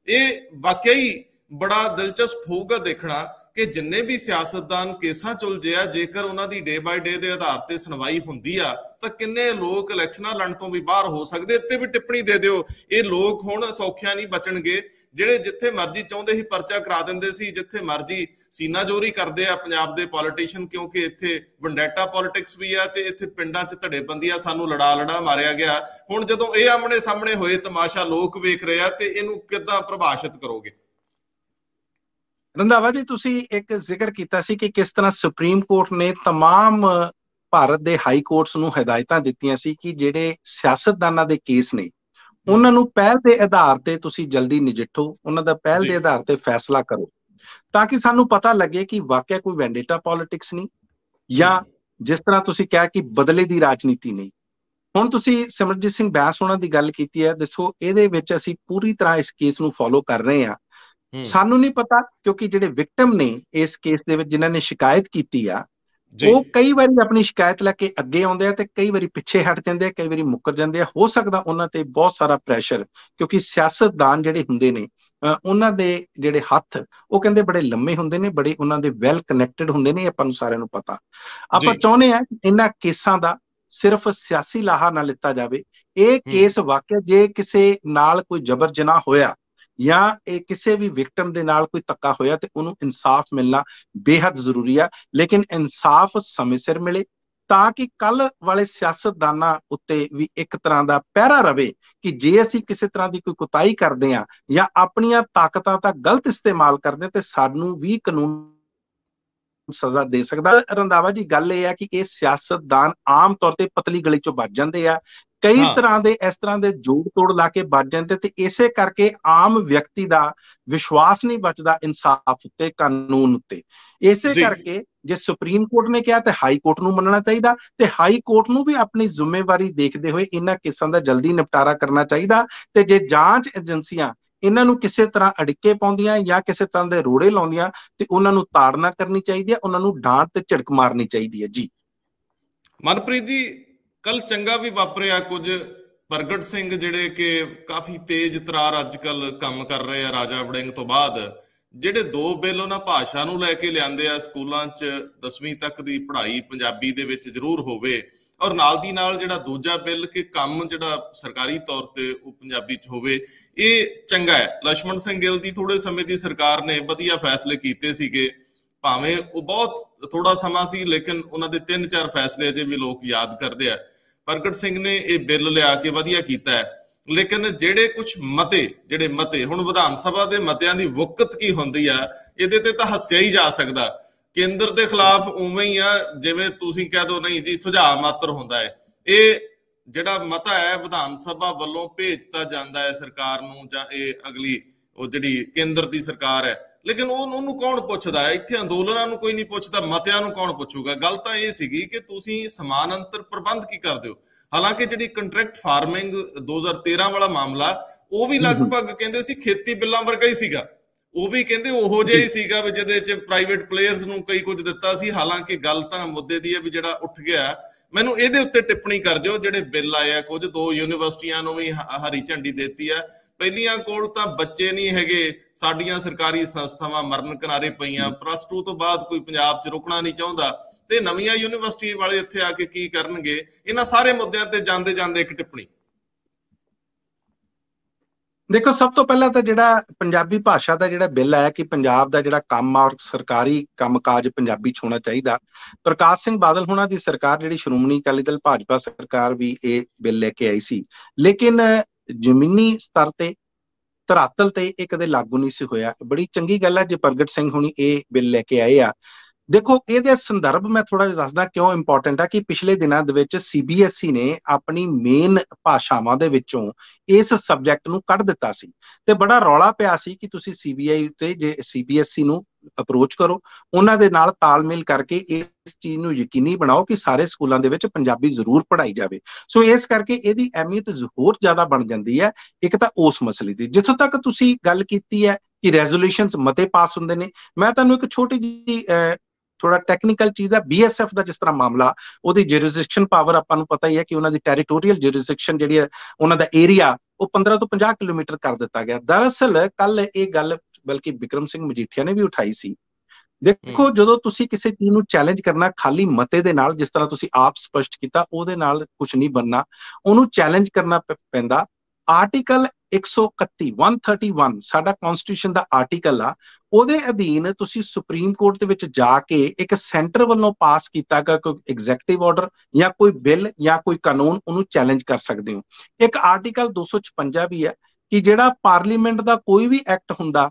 ਇਹ ਵਾਕਿਆ ਹੀ ਬੜਾ ਦਿਲਚਸਪ ਹੋਊਗਾ ਦੇਖਣਾ ਕਿ ਜਿੰਨੇ ਵੀ ਸਿਆਸਤਦਾਨ ਕੇਸਾਂ ਚ ਉਲਝੇ ਆ, ਜੇਕਰ ਉਹਨਾਂ ਦੀ ਡੇ ਬਾਏ ਡੇ ਦੇ ਆਧਾਰ ਤੇ ਸੁਣਵਾਈ ਹੁੰਦੀ ਆ ਤਾਂ ਕਿੰਨੇ ਲੋਕ ਇਲੈਕਸ਼ਨਾਂ ਲੜਨ ਤੋਂ ਵੀ ਬਾਹਰ ਹੋ ਸਕਦੇ। ਇੱਥੇ ਵੀ ਟਿੱਪਣੀ ਦੇ ਦਿਓ। ਇਹ ਲੋਕ ਹੁਣ ਸੌਖਿਆਂ ਨਹੀਂ ਬਚਣਗੇ, ਜਿਹੜੇ ਜਿੱਥੇ ਮਰਜ਼ੀ ਚਾਹੁੰਦੇ ਸੀ ਪਰਚਾ ਕਰਾ ਦਿੰਦੇ ਸੀ, ਜਿੱਥੇ ਮਰਜ਼ੀ ਸੀਨਾ ਜੋਰੀ ਕਰਦੇ ਆ ਪੰਜਾਬ ਦੇ ਪੋਲੀਟੀਸ਼ੀਅਨ, ਕਿਉਂਕਿ ਇੱਥੇ ਵੰਡੈਟਾ ਪੋਲਿਟਿਕਸ ਵੀ ਆ ਤੇ ਇੱਥੇ ਪਿੰਡਾਂ 'ਚ ਧੜੇਬੰਦੀ ਆ, ਸਾਨੂੰ ਲੜਾ ਮਾਰਿਆ ਗਿਆ। ਹੁਣ ਜਦੋਂ ਇਹ ਆਮਣੇ ਸਾਹਮਣੇ ਹੋਏ, ਤਮਾਸ਼ਾ ਲੋਕ ਵੇਖ ਰਹੇ ਆ, ਤੇ ਇਹਨੂੰ ਕਿੱਦਾਂ ਪ੍ਰਭਾਸ਼ਿਤ ਕਰੋਗੇ?
ਰੰਧਾਵਾ ਜੀ, ਤੁਸੀਂ ਇੱਕ ਜ਼ਿਕਰ ਕੀਤਾ ਸੀ ਕਿ ਕਿਸ ਤਰ੍ਹਾਂ ਸੁਪਰੀਮ ਕੋਰਟ ਨੇ ਤਮਾਮ ਭਾਰਤ ਦੇ ਹਾਈ ਕੋਰਟਸ ਨੂੰ ਹਦਾਇਤਾਂ ਦਿੱਤੀਆਂ ਸੀ ਕਿ ਜਿਹੜੇ ਸਿਆਸਤਦਾਨਾਂ ਦੇ ਕੇਸ ਨੇ ਉਹਨਾਂ ਨੂੰ ਪਹਿਲ ਦੇ ਆਧਾਰ ਤੇ ਤੁਸੀਂ ਜਲਦੀ ਨਜਿੱਠੋ, ਉਹਨਾਂ ਦਾ ਪਹਿਲ ਦੇ ਆਧਾਰ ਤੇ ਫੈਸਲਾ ਕਰੋ, ਤਾਂ ਕਿ ਸਾਨੂੰ ਪਤਾ ਲੱਗੇ ਕਿ ਵਾਕਿਆ ਕੋਈ ਵੈਂਡੇਟਾ ਪੋਲਿਟਿਕਸ ਨਹੀਂ, ਜਾਂ ਜਿਸ ਤਰ੍ਹਾਂ ਤੁਸੀਂ ਕਿਹਾ ਕਿ ਬਦਲੇ ਦੀ ਰਾਜਨੀਤੀ ਨਹੀਂ। ਹੁਣ ਤੁਸੀਂ ਸਿਮਰਜੀਤ ਸਿੰਘ ਬੈਂਸ ਉਹਨਾਂ ਦੀ ਗੱਲ ਕੀਤੀ ਹੈ, ਦੱਸੋ ਇਹਦੇ ਵਿੱਚ ਅਸੀਂ ਪੂਰੀ ਤਰ੍ਹਾਂ ਇਸ ਕੇਸ ਨੂੰ ਫੋਲੋ ਕਰ ਰਹੇ ਹਾਂ। ਸਾਨੂੰ ਨਹੀਂ ਪਤਾ, ਕਿਉਂਕਿ ਜਿਹੜੇ ਵਿਕਟਮ ਨੇ ਇਸ ਕੇਸ ਦੇ ਵਿੱਚ ਜਿਨ੍ਹਾਂ ਨੇ ਸ਼ਿਕਾਇਤ ਕੀਤੀ ਆ, ਉਹ ਕਈ ਵਾਰੀ ਆਪਣੀ ਸ਼ਿਕਾਇਤ ਲੈ ਕੇ ਅੱਗੇ ਆਉਂਦੇ ਆ ਤੇ ਕਈ ਵਾਰੀ ਪਿੱਛੇ ਹਟ ਜਾਂਦੇ ਆ, ਕਈ ਵਾਰੀ ਮੁੱਕਰ ਜਾਂਦੇ ਆ। ਹੋ ਸਕਦਾ ਉਹਨਾਂ ਤੇ ਬਹੁਤ ਸਾਰਾ ਪ੍ਰੈਸ਼ਰ, ਕਿਉਂਕਿ ਸਿਆਸਤਦਾਨ ਜਿਹੜੇ ਹੁੰਦੇ ਨੇ ਉਹਨਾਂ ਦੇ ਜਿਹੜੇ ਹੱਥ ਉਹ ਕਹਿੰਦੇ ਬੜੇ ਲੰਮੇ ਹੁੰਦੇ ਨੇ, ਬੜੇ ਉਹਨਾਂ ਦੇ ਵੈਲ ਕਨੈਕਟਡ ਹੁੰਦੇ ਨੇ, ਆਪਾਂ ਨੂੰ ਸਾਰਿਆਂ ਨੂੰ ਪਤਾ। ਆਪਾਂ ਚਾਹੁੰਦੇ ਆ ਕਿ ਇਹਨਾਂ ਕੇਸਾਂ ਦਾ ਸਿਰਫ ਸਿਆਸੀ ਲਾਹਾ ਨਾ ਲਿੱਤਾ ਜਾਵੇ। ਇਹ ਕੇਸ ਵਾਕਿਆ ਜੇ ਕਿਸੇ ਨਾਲ ਕੋਈ ਜਬਰ ਜਨਾਹ ਹੋਇਆ ਜਾਂ ਇਹ ਕਿਸੇ ਵੀ ਵਿਕਟਮ ਦੇ ਨਾਲ ਕੋਈ ਧੱਕਾ ਹੋਇਆ ਤੇ ਉਹਨੂੰ ਇਨਸਾਫ ਮਿਲਣਾ ਬੇਹੱਦ ਜ਼ਰੂਰੀ ਆ, ਲੇਕਿਨ ਇਨਸਾਫ ਸਮੇਂ ਸਿਰ ਮਿਲੇ, ਤਾਂ ਕਿ ਕੱਲ ਵਾਲੇ ਸਿਆਸਤਦਾਨਾਂ ਉੱਤੇ ਵੀ ਇੱਕ ਤਰ੍ਹਾਂ ਦਾ ਪਹਿਰਾ ਰਵੇ ਕਿ ਜੇ ਅਸੀਂ ਕਿਸੇ ਤਰ੍ਹਾਂ ਦੀ ਕੋਈ ਕੁਤਾਹੀ ਕਰਦੇ ਹਾਂ ਜਾਂ ਆਪਣੀਆਂ ਤਾਕਤਾਂ ਦਾ ਗਲਤ ਇਸਤੇਮਾਲ ਕਰਦੇ ਤੇ ਸਾਨੂੰ ਵੀ ਕਾਨੂੰਨ ਸਜ਼ਾ ਦੇ ਸਕਦਾ। ਰੰਧਾਵਾ ਜੀ, ਗੱਲ ਇਹ ਹੈ ਕਿ ਇਹ ਸਿਆਸਤਦਾਨ ਆਮ ਤੌਰ ਤੇ ਪਤਲੀ ਗਲੀ ਚੋਂ ਬਚ ਜਾਂਦੇ ਆ, ਕਈ ਤਰ੍ਹਾਂ ਦੇ ਇਸ ਤਰ੍ਹਾਂ ਦੇ ਜੋੜ ਤੋੜ ਲਾ ਕੇ ਬਚ ਜਾਂਦੇ, ਤੇ ਇਸੇ ਕਰਕੇ ਆਮ ਵਿਅਕਤੀ ਦਾ ਵਿਸ਼ਵਾਸ ਨਹੀਂ ਬਚਦਾ ਇਨਸਾਫ ਉੱਤੇ, ਕਾਨੂੰਨ ਉੱਤੇ। ਇਸੇ ਕਰਕੇ ਜੇ ਸੁਪਰੀਮ ਕੋਰਟ ਨੇ ਕਿਹਾ ਤੇ ਹਾਈ ਕੋਰਟ ਨੂੰ ਮੰਨਣਾ ਚਾਹੀਦਾ, ਤੇ ਹਾਈ ਕੋਰਟ ਨੂੰ ਵੀ ਆਪਣੀ ਜ਼ਿੰਮੇਵਾਰੀ ਦੇਖਦੇ ਹੋਏ ਇਹਨਾਂ ਕੇਸਾਂ ਦਾ ਜਲਦੀ ਨਿਪਟਾਰਾ ਕਰਨਾ ਚਾਹੀਦਾ। ਤੇ ਜੇ ਜਾਂਚ ਏਜੰਸੀਆਂ ਇਹਨਾਂ ਨੂੰ ਕਿਸੇ ਤਰ੍ਹਾਂ ਅੜਿੱਕੇ ਪਾਉਂਦੀਆਂ ਜਾਂ ਕਿਸੇ ਤਰ੍ਹਾਂ ਦੇ ਰੋੜੇ ਲਾਉਂਦੀਆਂ ਤੇ ਉਹਨਾਂ ਨੂੰ ਤਾੜਨਾ ਕਰਨੀ ਚਾਹੀਦੀ ਹੈ, ਉਹਨਾਂ ਨੂੰ ਡਾਂਟ ਤੇ ਝਿੜਕ ਮਾਰਨੀ ਚਾਹੀਦੀ ਹੈ। ਜੀ
ਮਨਪ੍ਰੀਤ ਜੀ, ਕੱਲ ਚੰਗਾ ਵੀ ਵਾਪਰਿਆ ਕੁਝ। ਪ੍ਰਗਟ ਸਿੰਘ ਜਿਹੜੇ ਕਿ ਕਾਫੀ ਤੇਜ਼ ਤਰਾਰ ਅੱਜ ਕੱਲ ਕੰਮ ਕਰ ਰਹੇ ਆ ਰਾਜਾ ਵੜਿੰਗ ਤੋਂ ਬਾਅਦ, ਜਿਹੜੇ 2 ਬਿੱਲ ਉਹਨਾਂ ਭਾਸ਼ਾ ਨੂੰ ਲੈ ਕੇ ਲਿਆਂਦੇ ਆ, ਸਕੂਲਾਂ 'ਚ 10ਵੀਂ ਤੱਕ ਦੀ ਪੜ੍ਹਾਈ ਪੰਜਾਬੀ ਦੇ ਵਿੱਚ ਜ਼ਰੂਰ ਹੋਵੇ, ਔਰ ਨਾਲ ਦੀ ਨਾਲ ਜਿਹੜਾ ਦੂਜਾ ਬਿੱਲ ਕਿ ਕੰਮ ਜਿਹੜਾ ਸਰਕਾਰੀ ਤੌਰ ਤੇ ਉਹ ਪੰਜਾਬੀ 'ਚ ਹੋਵੇ, ਇਹ ਚੰਗਾ ਹੈ। ਲక్ష్మణ ਸਿੰਘ ਗਿੱਲ ਦੀ ਥੋੜੇ ਸਮੇਂ ਦੀ ਸਰਕਾਰ ਨੇ ਵਧੀਆ ਫੈਸਲੇ ਕੀਤੇ ਸੀਗੇ, ਭਾਵੇਂ ਉਹ ਬਹੁਤ ਥੋੜਾ ਸਮਾਂ ਸੀ, ਲੇਕਿਨ ਉਹਨਾਂ ਦੇ 3-4 ਫੈਸਲੇ ਅਜੇ ਵੀ ਲੋਕ ਯਾਦ ਕਰਦੇ ਆ। ਪ੍ਰਗਟ ਸਿੰਘ ਨੇ ਇਹ ਬਿੱਲ ਲਿਆ ਕੇ ਵਧੀਆ ਕੀਤਾ ਹੈ, ਲੇਕਿਨ ਜਿਹੜੇ ਕੁਝ ਮਤੇ ਹੁਣ ਵਿਧਾਨ ਸਭਾ ਦੇ ਮਤਿਆਂ ਦੀ ਵਕਤ ਕੀ ਹੁੰਦੀ ਆ, ਇਹਦੇ ਤੇ ਤਾਂ ਹੱਸਿਆ ਹੀ ਜਾ ਸਕਦਾ। ਕੇਂਦਰ ਦੇ ਖਿਲਾਫ ਉਵੇਂ ਹੀ ਆ ਜਿਵੇਂ ਤੁਸੀਂ ਕਹਿ ਦੋ ਨਹੀਂ ਜੀ ਸੁਝਾਅ ਮਾਤਰ ਹੁੰਦਾ ਹੈ। ਇਹ ਜਿਹੜਾ ਮਤਾ ਹੈ ਵਿਧਾਨ ਸਭਾ ਵੱਲੋਂ ਭੇਜਤਾ ਜਾਂਦਾ ਹੈ ਸਰਕਾਰ ਨੂੰ, ਜਾਂ ਇਹ ਅਗਲੀ ਉਹ ਜਿਹੜੀ ਕੇਂਦਰ ਦੀ ਸਰਕਾਰ ਹੈ, ਲੇਕਿਨ ਉਹਨੂੰ ਕੌਣ ਪੁੱਛਦਾ ਹੈ? ਇੱਥੇ ਅੰਦੋਲਨਾਂ ਨੂੰ ਕੋਈ ਨਹੀਂ ਪੁੱਛਦਾ, ਮਤਿਆਂ ਨੂੰ ਕੌਣ ਪੁੱਛੂਗਾ? ਗੱਲ ਤਾਂ ਇਹ ਸੀਗੀ ਕਿ ਤੁਸੀਂ ਸਮਾਨ ਅੰਤਰ ਪ੍ਰਬੰਧ ਕੀ ਕਰਦੇ ਹੋ। ਹਾਲਾਂਕਿ ਜਿਹੜੀ ਕੰਟਰੈਕਟ ਫਾਰਮਿੰਗ 2013 ਵਾਲਾ ਮਾਮਲਾ, ਉਹ ਵੀ ਲਗਭਗ ਕਹਿੰਦੇ ਸੀ ਖੇਤੀ ਬਿੱਲਾਂ ਵਰਗਾ ਹੀ ਸੀਗਾ, ਉਹ ਵੀ ਕਹਿੰਦੇ ਉਹੋ ਜਿਹਾ ਹੀ ਸੀਗਾ ਵੀ ਜਿਹਦੇ ਚ ਪ੍ਰਾਈਵੇਟ ਪਲੇਅਰਸ ਨੂੰ ਕਈ ਕੁਝ ਦਿੱਤਾ ਸੀ। ਹਾਲਾਂਕਿ ਗੱਲ ਤਾਂ ਮੁੱਦੇ ਦੀ ਹੈ ਵੀ ਜਿਹੜਾ ਉੱਠ ਗਿਆ। ਮੈਨੂੰ ਇਹਦੇ ਉੱਤੇ ਟਿੱਪਣੀ ਕਰ ਦਿਓ, ਜਿਹੜੇ ਬਿੱਲ ਆਏ ਆ, ਕੁਝ 2 ਯੂਨੀਵਰਸਿਟੀਆਂ ਨੂੰ ਵੀ ਹਰੀ ਝੰਡੀ ਦਿੱਤੀ ਆ। ਪਹਿਲੀਆਂ ਕੋਲ ਤਾਂ ਬੱਚੇ ਨਹੀਂ ਹੈਗੇ, ਸਾਡੀਆਂ ਸਰਕਾਰੀ ਸੰਸਥਾਵਾਂ ਮਰਨ ਕਿਨਾਰੇ ਪਈਆਂ, +2 ਤੋਂ ਬਾਅਦ ਕੋਈ ਪੰਜਾਬ 'ਚ ਰੁਕਣਾ ਨਹੀਂ ਚਾਹੁੰਦਾ, ਤੇ ਨਵੀਆਂ ਯੂਨੀਵਰਸਿਟੀ ਵਾਲੇ ਇੱਥੇ ਆ ਕੇ ਕੀ ਕਰਨਗੇ? ਇਹਨਾਂ ਸਾਰੇ ਮੁੱਦਿਆਂ ਤੇ ਜਾਂਦੇ ਜਾਂਦੇ ਇੱਕ ਟਿੱਪਣੀ।
ਦੇਖੋ, ਸਭ ਤੋਂ ਪਹਿਲਾਂ ਤਾਂ ਜਿਹੜਾ ਪੰਜਾਬੀ ਭਾਸ਼ਾ ਦਾ ਜਿਹੜਾ ਬਿੱਲ ਆਇਆ ਕਿ ਪੰਜਾਬ ਦਾ ਜਿਹੜਾ ਕੰਮ ਔਰ ਸਰਕਾਰੀ ਕੰਮਕਾਜ ਪੰਜਾਬੀ 'ਚ ਹੋਣਾ ਚਾਹੀਦਾ, ਪ੍ਰਕਾਸ਼ ਸਿੰਘ ਬਾਦਲ ਹੋਣਾ ਦੀ ਸਰਕਾਰ ਜਿਹੜੀ ਸ਼੍ਰੋਮਣੀ ਅਕਾਲੀ ਦਲ ਭਾਜਪਾ ਸਰਕਾਰ ਵੀ ਇਹ ਬਿੱਲ ਲੈ ਕੇ ਆਈ ਸੀ, ਲੇਕਿਨ ਜ਼ਮੀਨੀ ਸਤਰ ਤੇ ਧਰਾਤਲ ਤੇ ਇਹ ਕਦੇ ਲਾਗੂ ਨਹੀਂ ਸੀ ਹੋਇਆ। ਬੜੀ ਚੰਗੀ ਗੱਲ ਹੈ ਜੇ ਪ੍ਰਗਟ ਸਿੰਘ ਹੁਣੀ ਇਹ ਬਿੱਲ ਲੈ ਕੇ ਆਏ ਆ। ਦੇਖੋ, ਇਹਦੇ ਸੰਦਰਭ ਮੈਂ ਥੋੜਾ ਜਿਹਾ ਦੱਸਦਾ ਕਿਉਂ ਇੰਪੋਰਟੈਂਟ ਆ। ਕਿ ਪਿਛਲੇ ਦਿਨਾਂ ਦੇ ਵਿੱਚ CBSE ਨੇ ਆਪਣੀ ਮੇਨ ਭਾਸ਼ਾਵਾਂ ਦੇ ਵਿੱਚੋਂ ਇਸ ਸਬਜੈਕਟ ਨੂੰ ਕੱਢ ਦਿੱਤਾ ਸੀ, ਤੇ ਬੜਾ ਰੌਲਾ ਪਿਆ ਸੀ ਕਿ ਤੁਸੀਂ CBI ਤੇ ਜੇ CBSE ਨੂੰ ਅਪਰੋਚ ਕਰੋ, ਉਹਨਾਂ ਦੇ ਨਾਲ ਤਾਲਮੇਲ ਕਰਕੇ ਇਸ ਚੀਜ਼ ਨੂੰ ਯਕੀਨੀ ਬਣਾਓ ਕਿ ਸਾਰੇ ਸਕੂਲਾਂ ਦੇ ਵਿੱਚ ਪੰਜਾਬੀ ਜ਼ਰੂਰ ਪੜ੍ਹਾਈ ਜਾਵੇ। ਸੋ ਇਸ ਕਰਕੇ ਇਹਦੀ ਅਹਿਮੀਅਤ ਹੋਰ ਜ਼ਿਆਦਾ ਬਣ ਜਾਂਦੀ ਹੈ। ਇੱਕ ਤਾਂ ਉਸ ਮਸਲੇ ਦੀ, ਜਿੱਥੋਂ ਤੱਕ ਤੁਸੀਂ ਗੱਲ ਕੀਤੀ ਹੈ ਕਿ ਰੈਜ਼ੋਲੂਸ਼ਨਸ ਮਤੇ ਪਾਸ ਹੁੰਦੇ ਨੇ, ਮੈਂ ਤੁਹਾਨੂੰ ਇੱਕ ਛੋਟੀ ਜਿਹੀ ਥੋੜਾ ਟੈਕਨੀਕਲ ਚੀਜ਼ ਹੈ। BSF ਦਾ ਜਿਸ ਤਰ੍ਹਾਂ ਮਾਮਲਾ, ਉਹਦੀ ਜੁਰਿਸਡਿਕਸ਼ਨ ਪਾਵਰ ਆਪਾਂ ਨੂੰ ਪਤਾ ਹੀ ਹੈ ਕਿ ਉਹਨਾਂ ਦੀ ਟੈਰੀਟੋਰੀਅਲ ਜੁਰਿਸਡਿਕਸ਼ਨ ਜਿਹੜੀ ਹੈ, ਉਹਨਾਂ ਦਾ ਏਰੀਆ ਉਹ 15 ਤੋਂ 50 ਕਿਲੋਮੀਟਰ ਕਰ ਦਿੱਤਾ ਗਿਆ। ਦਰਅਸਲ ਕੱਲ ਇਹ ਗੱਲ ਬਲਕਿ ਬਿਕਰਮ ਸਿੰਘ ਮਜੀਠੀਆ ਨੇ ਵੀ ਉਠਾਈ ਸੀ, ਦੇਖੋ, ਜਦੋਂ ਤੁਸੀਂ ਕਿਸੇ ਚੀਜ਼ ਨੂੰ ਚੈਲੰਜ ਕਰਨਾ ਖਾਲੀ ਮਤੇ ਦੇ ਨਾਲ, ਜਿਸ ਤਰ੍ਹਾਂ ਤੁਸੀਂ ਆਪ ਸਪਸ਼ਟ ਕੀਤਾ, ਉਹਦੇ ਨਾਲ ਕੁਝ ਨਹੀਂ ਬਣਨਾ, ਉਹਨੂੰ ਚੈਲੰਜ ਕਰਨਾ ਪੈਂਦਾ। ਆਰਟੀਕਲ 131 131 ਸਾਡਾ ਕਨਸਟੀਟਿਊਸ਼ਨ ਦਾ ਆਰਟੀਕਲ ਆ, ਉਹਦੇ ਅਧੀਨ ਤੁਸੀਂ ਸੁਪਰੀਮ ਕੋਰਟ ਦੇ ਵਿੱਚ ਜਾ ਕੇ ਇੱਕ ਸੈਂਟਰ ਵੱਲੋਂ ਪਾਸ ਕੀਤਾ ਗਿਆ ਕੋਈ ਐਗਜ਼ੈਕਟਿਵ ਆਰਡਰ ਜਾਂ ਕੋਈ ਬਿੱਲ ਜਾਂ ਕੋਈ ਕਾਨੂੰਨ, ਉਹਨੂੰ ਚੈਲੰਜ ਕਰ ਸਕਦੇ ਹੋ। ਇੱਕ ਆਰਟੀਕਲ 256 ਵੀ ਹੈ ਕਿ ਜਿਹੜਾ ਪਾਰਲੀਮੈਂਟ ਦਾ ਕੋਈ ਵੀ ਐਕਟ ਹੁੰਦਾ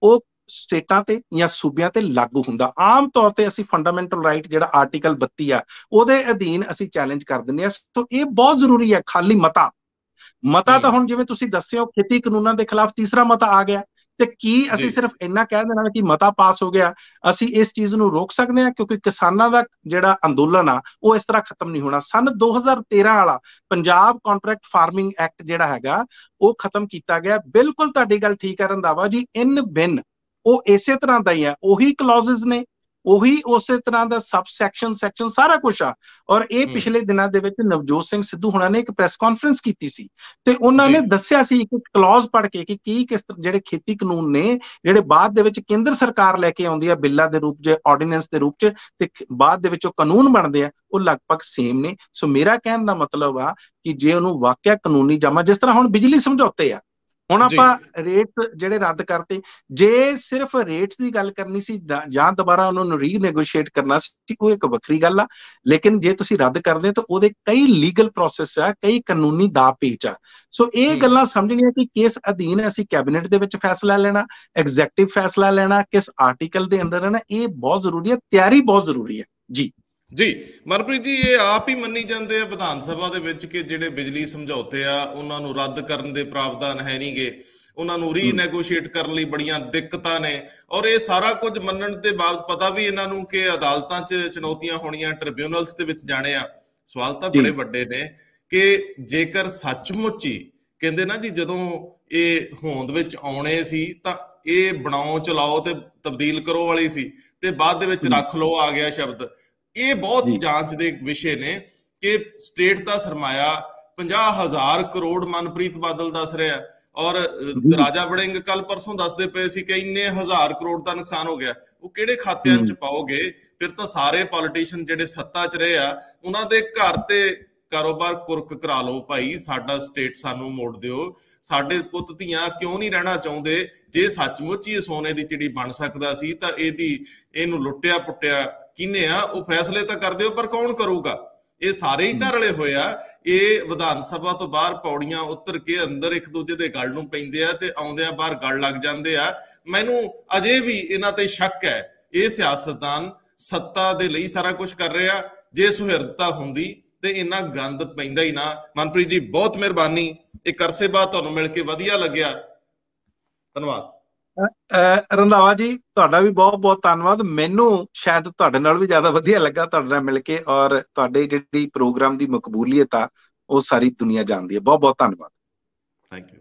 ਉਹ ਸਟੇਟਾਂ ਤੇ ਜਾਂ ਸੂਬਿਆਂ ਤੇ ਲਾਗੂ ਹੁੰਦਾ। ਆਮ ਤੌਰ ਤੇ ਅਸੀਂ ਫੰਡਾਮੈਂਟਲ ਰਾਈਟ ਜਿਹੜਾ ਆਰਟੀਕਲ 32 ਆ ਉਹਦੇ ਅਧੀਨ ਅਸੀਂ ਚੈਲੰਜ ਕਰ ਦਿੰਦੇ ਹਾਂ। ਸੋ ਇਹ ਬਹੁਤ ਜ਼ਰੂਰੀ ਹੈ। ਖਾਲੀ ਮਤਾ ਤਾਂ ਹੁਣ ਜਿਵੇਂ ਤੁਸੀਂ ਦੱਸਿਓ ਖੇਤੀ ਕਾਨੂੰਨਾਂ ਦੇ ਖਿਲਾਫ ਤੀਸਰਾ ਮਤਾ ਆ ਗਿਆ, ਤੇ ਕੀ ਅਸੀਂ ਸਿਰਫ ਇੰਨਾ ਕਹਿ ਦੇਣਾ ਕਿ ਮਤਾ ਪਾਸ ਹੋ ਗਿਆ ਅਸੀਂ ਇਸ ਚੀਜ਼ ਨੂੰ ਰੋਕ ਸਕਦੇ ਹਾਂ? ਕਿਉਂਕਿ ਕਿਸਾਨਾਂ ਦਾ ਜਿਹੜਾ ਅੰਦੋਲਨ ਆ ਉਹ ਇਸ ਤਰ੍ਹਾਂ ਖਤਮ ਨਹੀਂ ਹੋਣਾ। ਸਨ 2013 ਵਾਲਾ ਪੰਜਾਬ ਕੰਟਰੈਕਟ ਫਾਰਮਿੰਗ ਐਕਟ ਜਿਹੜਾ ਹੈਗਾ ਉਹ ਖਤਮ ਕੀਤਾ ਗਿਆ। ਬਿਲਕੁਲ ਤੁਹਾਡੀ ਗੱਲ ਠੀਕ ਹੈ ਰੰਧਾਵਾ ਜੀ, ਇਨ ਬਿਨ ਉਹ ਇਸੇ ਤਰ੍ਹਾਂ ਦਾ ਹੀ ਆ, ਉਹੀ ਕਲੌਜ਼ਸ ਨੇ, ਉਹੀ ਉਸੇ ਤਰ੍ਹਾਂ ਦਾ ਸਬ ਸੈਕਸ਼ਨ ਸਾਰਾ ਕੁਝ ਆ। ਔਰ ਇਹ ਪਿਛਲੇ ਦਿਨਾਂ ਦੇ ਵਿੱਚ ਨਵਜੋਤ ਸਿੰਘ ਸਿੱਧੂ ਹੁਣਾਂ ਨੇ ਇੱਕ ਪ੍ਰੈਸ ਕਾਨਫਰੰਸ ਕੀਤੀ ਸੀ ਤੇ ਉਹਨਾਂ ਨੇ ਦੱਸਿਆ ਸੀ ਇੱਕ ਕਲੌਜ਼ ਪੜ੍ਹ ਕੇ ਕਿ ਕੀ ਕਿਸ ਜਿਹੜੇ ਖੇਤੀ ਕਾਨੂੰਨ ਨੇ ਜਿਹੜੇ ਬਾਅਦ ਦੇ ਵਿੱਚ ਕੇਂਦਰ ਸਰਕਾਰ ਲੈ ਕੇ ਆਉਂਦੀ ਆ ਬਿੱਲਾਂ ਦੇ ਰੂਪ 'ਚ, ਆਰਡੀਨੈਂਸ ਦੇ ਰੂਪ 'ਚ, ਤੇ ਬਾਅਦ ਦੇ ਵਿੱਚ ਉਹ ਕਾਨੂੰਨ ਬਣਦੇ ਆ, ਉਹ ਲਗਭਗ ਸੇਮ ਨੇ। ਸੋ ਮੇਰਾ ਕਹਿਣ ਦਾ ਮਤਲਬ ਆ ਕਿ ਜੇ ਉਹਨੂੰ ਵਾਕਿਆ ਕਾਨੂੰਨੀ ਜਾਮਾ, ਜਿਸ ਤਰ੍ਹਾਂ ਹੁਣ ਬਿਜਲੀ ਸਮਝੌਤੇ ਆ, ਹੁਣ ਆਪਾਂ ਰੇਟ ਜਿਹੜੇ ਰੱਦ ਕਰਤੇ, ਜੇ ਸਿਰਫ ਰੇਟਸ ਦੀ ਗੱਲ ਕਰਨੀ ਸੀ ਜਾਂ ਦੁਬਾਰਾ ਉਹਨਾਂ ਨੂੰ ਰੀਨੈਗੋਸ਼ੀਏਟ ਕਰਨਾ ਸੀ, ਉਹ ਇੱਕ ਵੱਖਰੀ ਗੱਲ ਆ। ਲੇਕਿਨ ਜੇ ਤੁਸੀਂ ਰੱਦ ਕਰਦੇ ਤਾਂ ਉਹਦੇ ਕਈ ਲੀਗਲ ਪ੍ਰੋਸੈਸ ਆ, ਕਈ ਕਾਨੂੰਨੀ ਦਾਅ ਪੇਚ ਆ। ਸੋ ਇਹ ਗੱਲਾਂ ਸਮਝਣੀਆਂ ਕਿ ਕਿਸ ਅਧੀਨ ਅਸੀਂ ਕੈਬਨਿਟ ਦੇ ਵਿੱਚ ਫੈਸਲਾ ਲੈਣਾ, ਐਗਜ਼ੈਕਟਿਵ ਫੈਸਲਾ ਲੈਣਾ, ਕਿਸ ਆਰਟੀਕਲ ਦੇ ਅੰਦਰ ਰਹਿਣਾ, ਇਹ ਬਹੁਤ ਜ਼ਰੂਰੀ ਹੈ। ਤਿਆਰੀ ਬਹੁਤ ਜ਼ਰੂਰੀ ਹੈ ਜੀ।
ਮਨਪ੍ਰੀਤ ਜੀ, ਇਹ ਆਪ ਹੀ ਮੰਨੀ ਜਾਂਦੇ ਆ ਵਿਧਾਨ ਸਭਾ ਦੇ ਵਿੱਚ ਕਿ ਜਿਹੜੇ ਬਿਜਲੀ ਸਮਝੌਤੇ ਆ ਉਹਨਾਂ ਨੂੰ ਰੱਦ ਕਰਨ ਦੇ ਪ੍ਰਾਵਧਾਨ ਹੈ ਨਹੀਂਗੇ, ਉਹਨਾਂ ਨੂੰ ਰੀਨੈਗੋਸ਼ੀਏਟ ਕਰਨ ਲਈ ਬੜੀਆਂ ਦਿੱਕਤਾਂ ਨੇ। ਔਰ ਇਹ ਸਾਰਾ ਕੁਝ ਮੰਨਣ ਦੇ ਬਾਅਦ ਪਤਾ ਵੀ ਇਹਨਾਂ ਨੂੰ ਕਿ ਅਦਾਲਤਾਂ 'ਚ ਚੁਣੌਤੀਆਂ ਹੋਣੀਆਂ, ਟ੍ਰਿਬਿਊਨਲਸ ਦੇ ਵਿੱਚ ਜਾਣੇ ਆ। ਸਵਾਲ ਤਾਂ ਬੜੇ ਵੱਡੇ ਨੇ ਕਿ ਜੇਕਰ ਸੱਚਮੁੱਚ ਹੀ ਕਹਿੰਦੇ ਨਾ ਜੀ ਜਦੋਂ ਇਹ ਹੋਂਦ ਵਿੱਚ ਆਉਣੇ ਸੀ ਤਾਂ ਇਹ ਬਣਾਓ, ਚਲਾਓ ਤੇ ਤਬਦੀਲ ਕਰੋ ਵਾਲੀ ਸੀ, ਤੇ ਬਾਅਦ ਦੇ ਵਿੱਚ ਰੱਖ ਲਓ ਆ ਗਿਆ ਸ਼ਬਦ। ਇਹ ਬਹੁਤ ਜਾਂਚ ਦੇ ਵਿਸ਼ੇ ਨੇ ਕਿ ਸਟੇਟ ਦਾ ਸਰਮਾਇਆ 50,000 ਕਰੋੜ ਮਨਪ੍ਰੀਤ ਬਾਦਲ ਦੱਸ ਰਿਹਾ, ਔਰ ਰਾਜਾ ਵੜਿੰਗ ਕੱਲ ਪਰਸੋਂ ਦੱਸਦੇ ਪਏ ਸੀ ਕਿ ਇੰਨੇ 1000 ਕਰੋੜ ਦਾ ਨੁਕਸਾਨ ਹੋ ਗਿਆ। ਉਹ ਕਿਹੜੇ ਖਾਤਿਆਂ 'ਚ ਪਾਓਗੇ? ਫਿਰ ਤਾਂ ਸਾਰੇ ਪੋਲੀਟੀਸ਼ੀਅਨ ਜਿਹੜੇ ਸੱਤਾ 'ਚ ਰਹੇ ਆ ਉਹਨਾਂ ਦੇ ਘਰ ਤੇ ਕਾਰੋਬਾਰ ਕੁਰਕ ਕਰਾ ਲਓ ਭਾਈ, ਸਾਡਾ ਸਟੇਟ ਸਾਨੂੰ ਮੋੜ ਦਿਓ, ਸਾਡੇ ਪੁੱਤ ਧੀਆਂ ਕਿਉਂ ਨਹੀਂ ਰਹਿਣਾ ਚਾਹੁੰਦੇ? ਜੇ ਸੱਚਮੁੱਚ ਹੀ ਸੋਨੇ ਦੀ ਚਿੜੀ ਬਣ ਸਕਦਾ ਸੀ ਤਾਂ ਇਹਨੂੰ ਲੁੱਟਿਆ ਪੁੱਟਿਆ ਕਿਹਨੇ ਆ? ਉਹ ਫੈਸਲੇ ਤਾਂ ਕਰ ਦਿਓ, ਪਰ ਕੌਣ ਕਰੂਗਾ? ਇਹ ਸਾਰੇ ਹੀ ਤਾਂ ਰਲੇ ਹੋਏ ਆ। ਇਹ ਵਿਧਾਨ ਸਭਾ ਤੋਂ ਬਾਹਰ ਪੌੜੀਆਂ ਉਤਰ ਕੇ ਅੰਦਰ ਇੱਕ ਦੂਜੇ ਦੇ ਗਲ ਨੂੰ ਪੈਂਦੇ ਆ ਤੇ ਆਉਂਦਿਆਂ ਬਾਹਰ ਗਲ ਲੱਗ ਜਾਂਦੇ ਆ। ਮੈਨੂੰ ਅਜੇ ਵੀ ਇਹਨਾਂ ਤੇ ਸ਼ੱਕ ਹੈ ਇਹ ਸਿਆਸਤਦਾਨ ਸੱਤਾ ਦੇ ਲਈ ਸਾਰਾ ਕੁਝ ਕਰ ਰਿਹਾ। ਜੇ ਸੁਹਿਰਦਤਾ ਹੁੰਦੀ ਤੇ ਇੰਨਾ ਗੰਦ ਪੈਂਦਾ ਹੀ ਨਾ। ਮਨਪ੍ਰੀਤ ਜੀ ਬਹੁਤ ਮਿਹਰਬਾਨੀ, ਇੱਕ ਅਰਸੇ ਬਾਅਦ ਤੁਹਾਨੂੰ ਮਿਲ ਕੇ ਵਧੀਆ ਲੱਗਿਆ। ਧੰਨਵਾਦ।
ਰੰਧਾਵਾ ਜੀ ਤੁਹਾਡਾ ਵੀ ਬਹੁਤ ਬਹੁਤ ਧੰਨਵਾਦ। ਮੈਨੂੰ ਸ਼ਾਇਦ ਤੁਹਾਡੇ ਨਾਲ ਵੀ ਜ਼ਿਆਦਾ ਵਧੀਆ ਲੱਗਾ ਤੁਹਾਡੇ ਨਾਲ ਮਿਲ ਕੇ, ਔਰ ਤੁਹਾਡੇ ਜਿਹੜੀ ਪ੍ਰੋਗਰਾਮ ਦੀ ਮਕਬੂਲੀਅਤ ਆ ਉਹ ਸਾਰੀ ਦੁਨੀਆ ਜਾਣਦੀ ਹੈ। ਬਹੁਤ ਬਹੁਤ ਧੰਨਵਾਦ।
Thank you.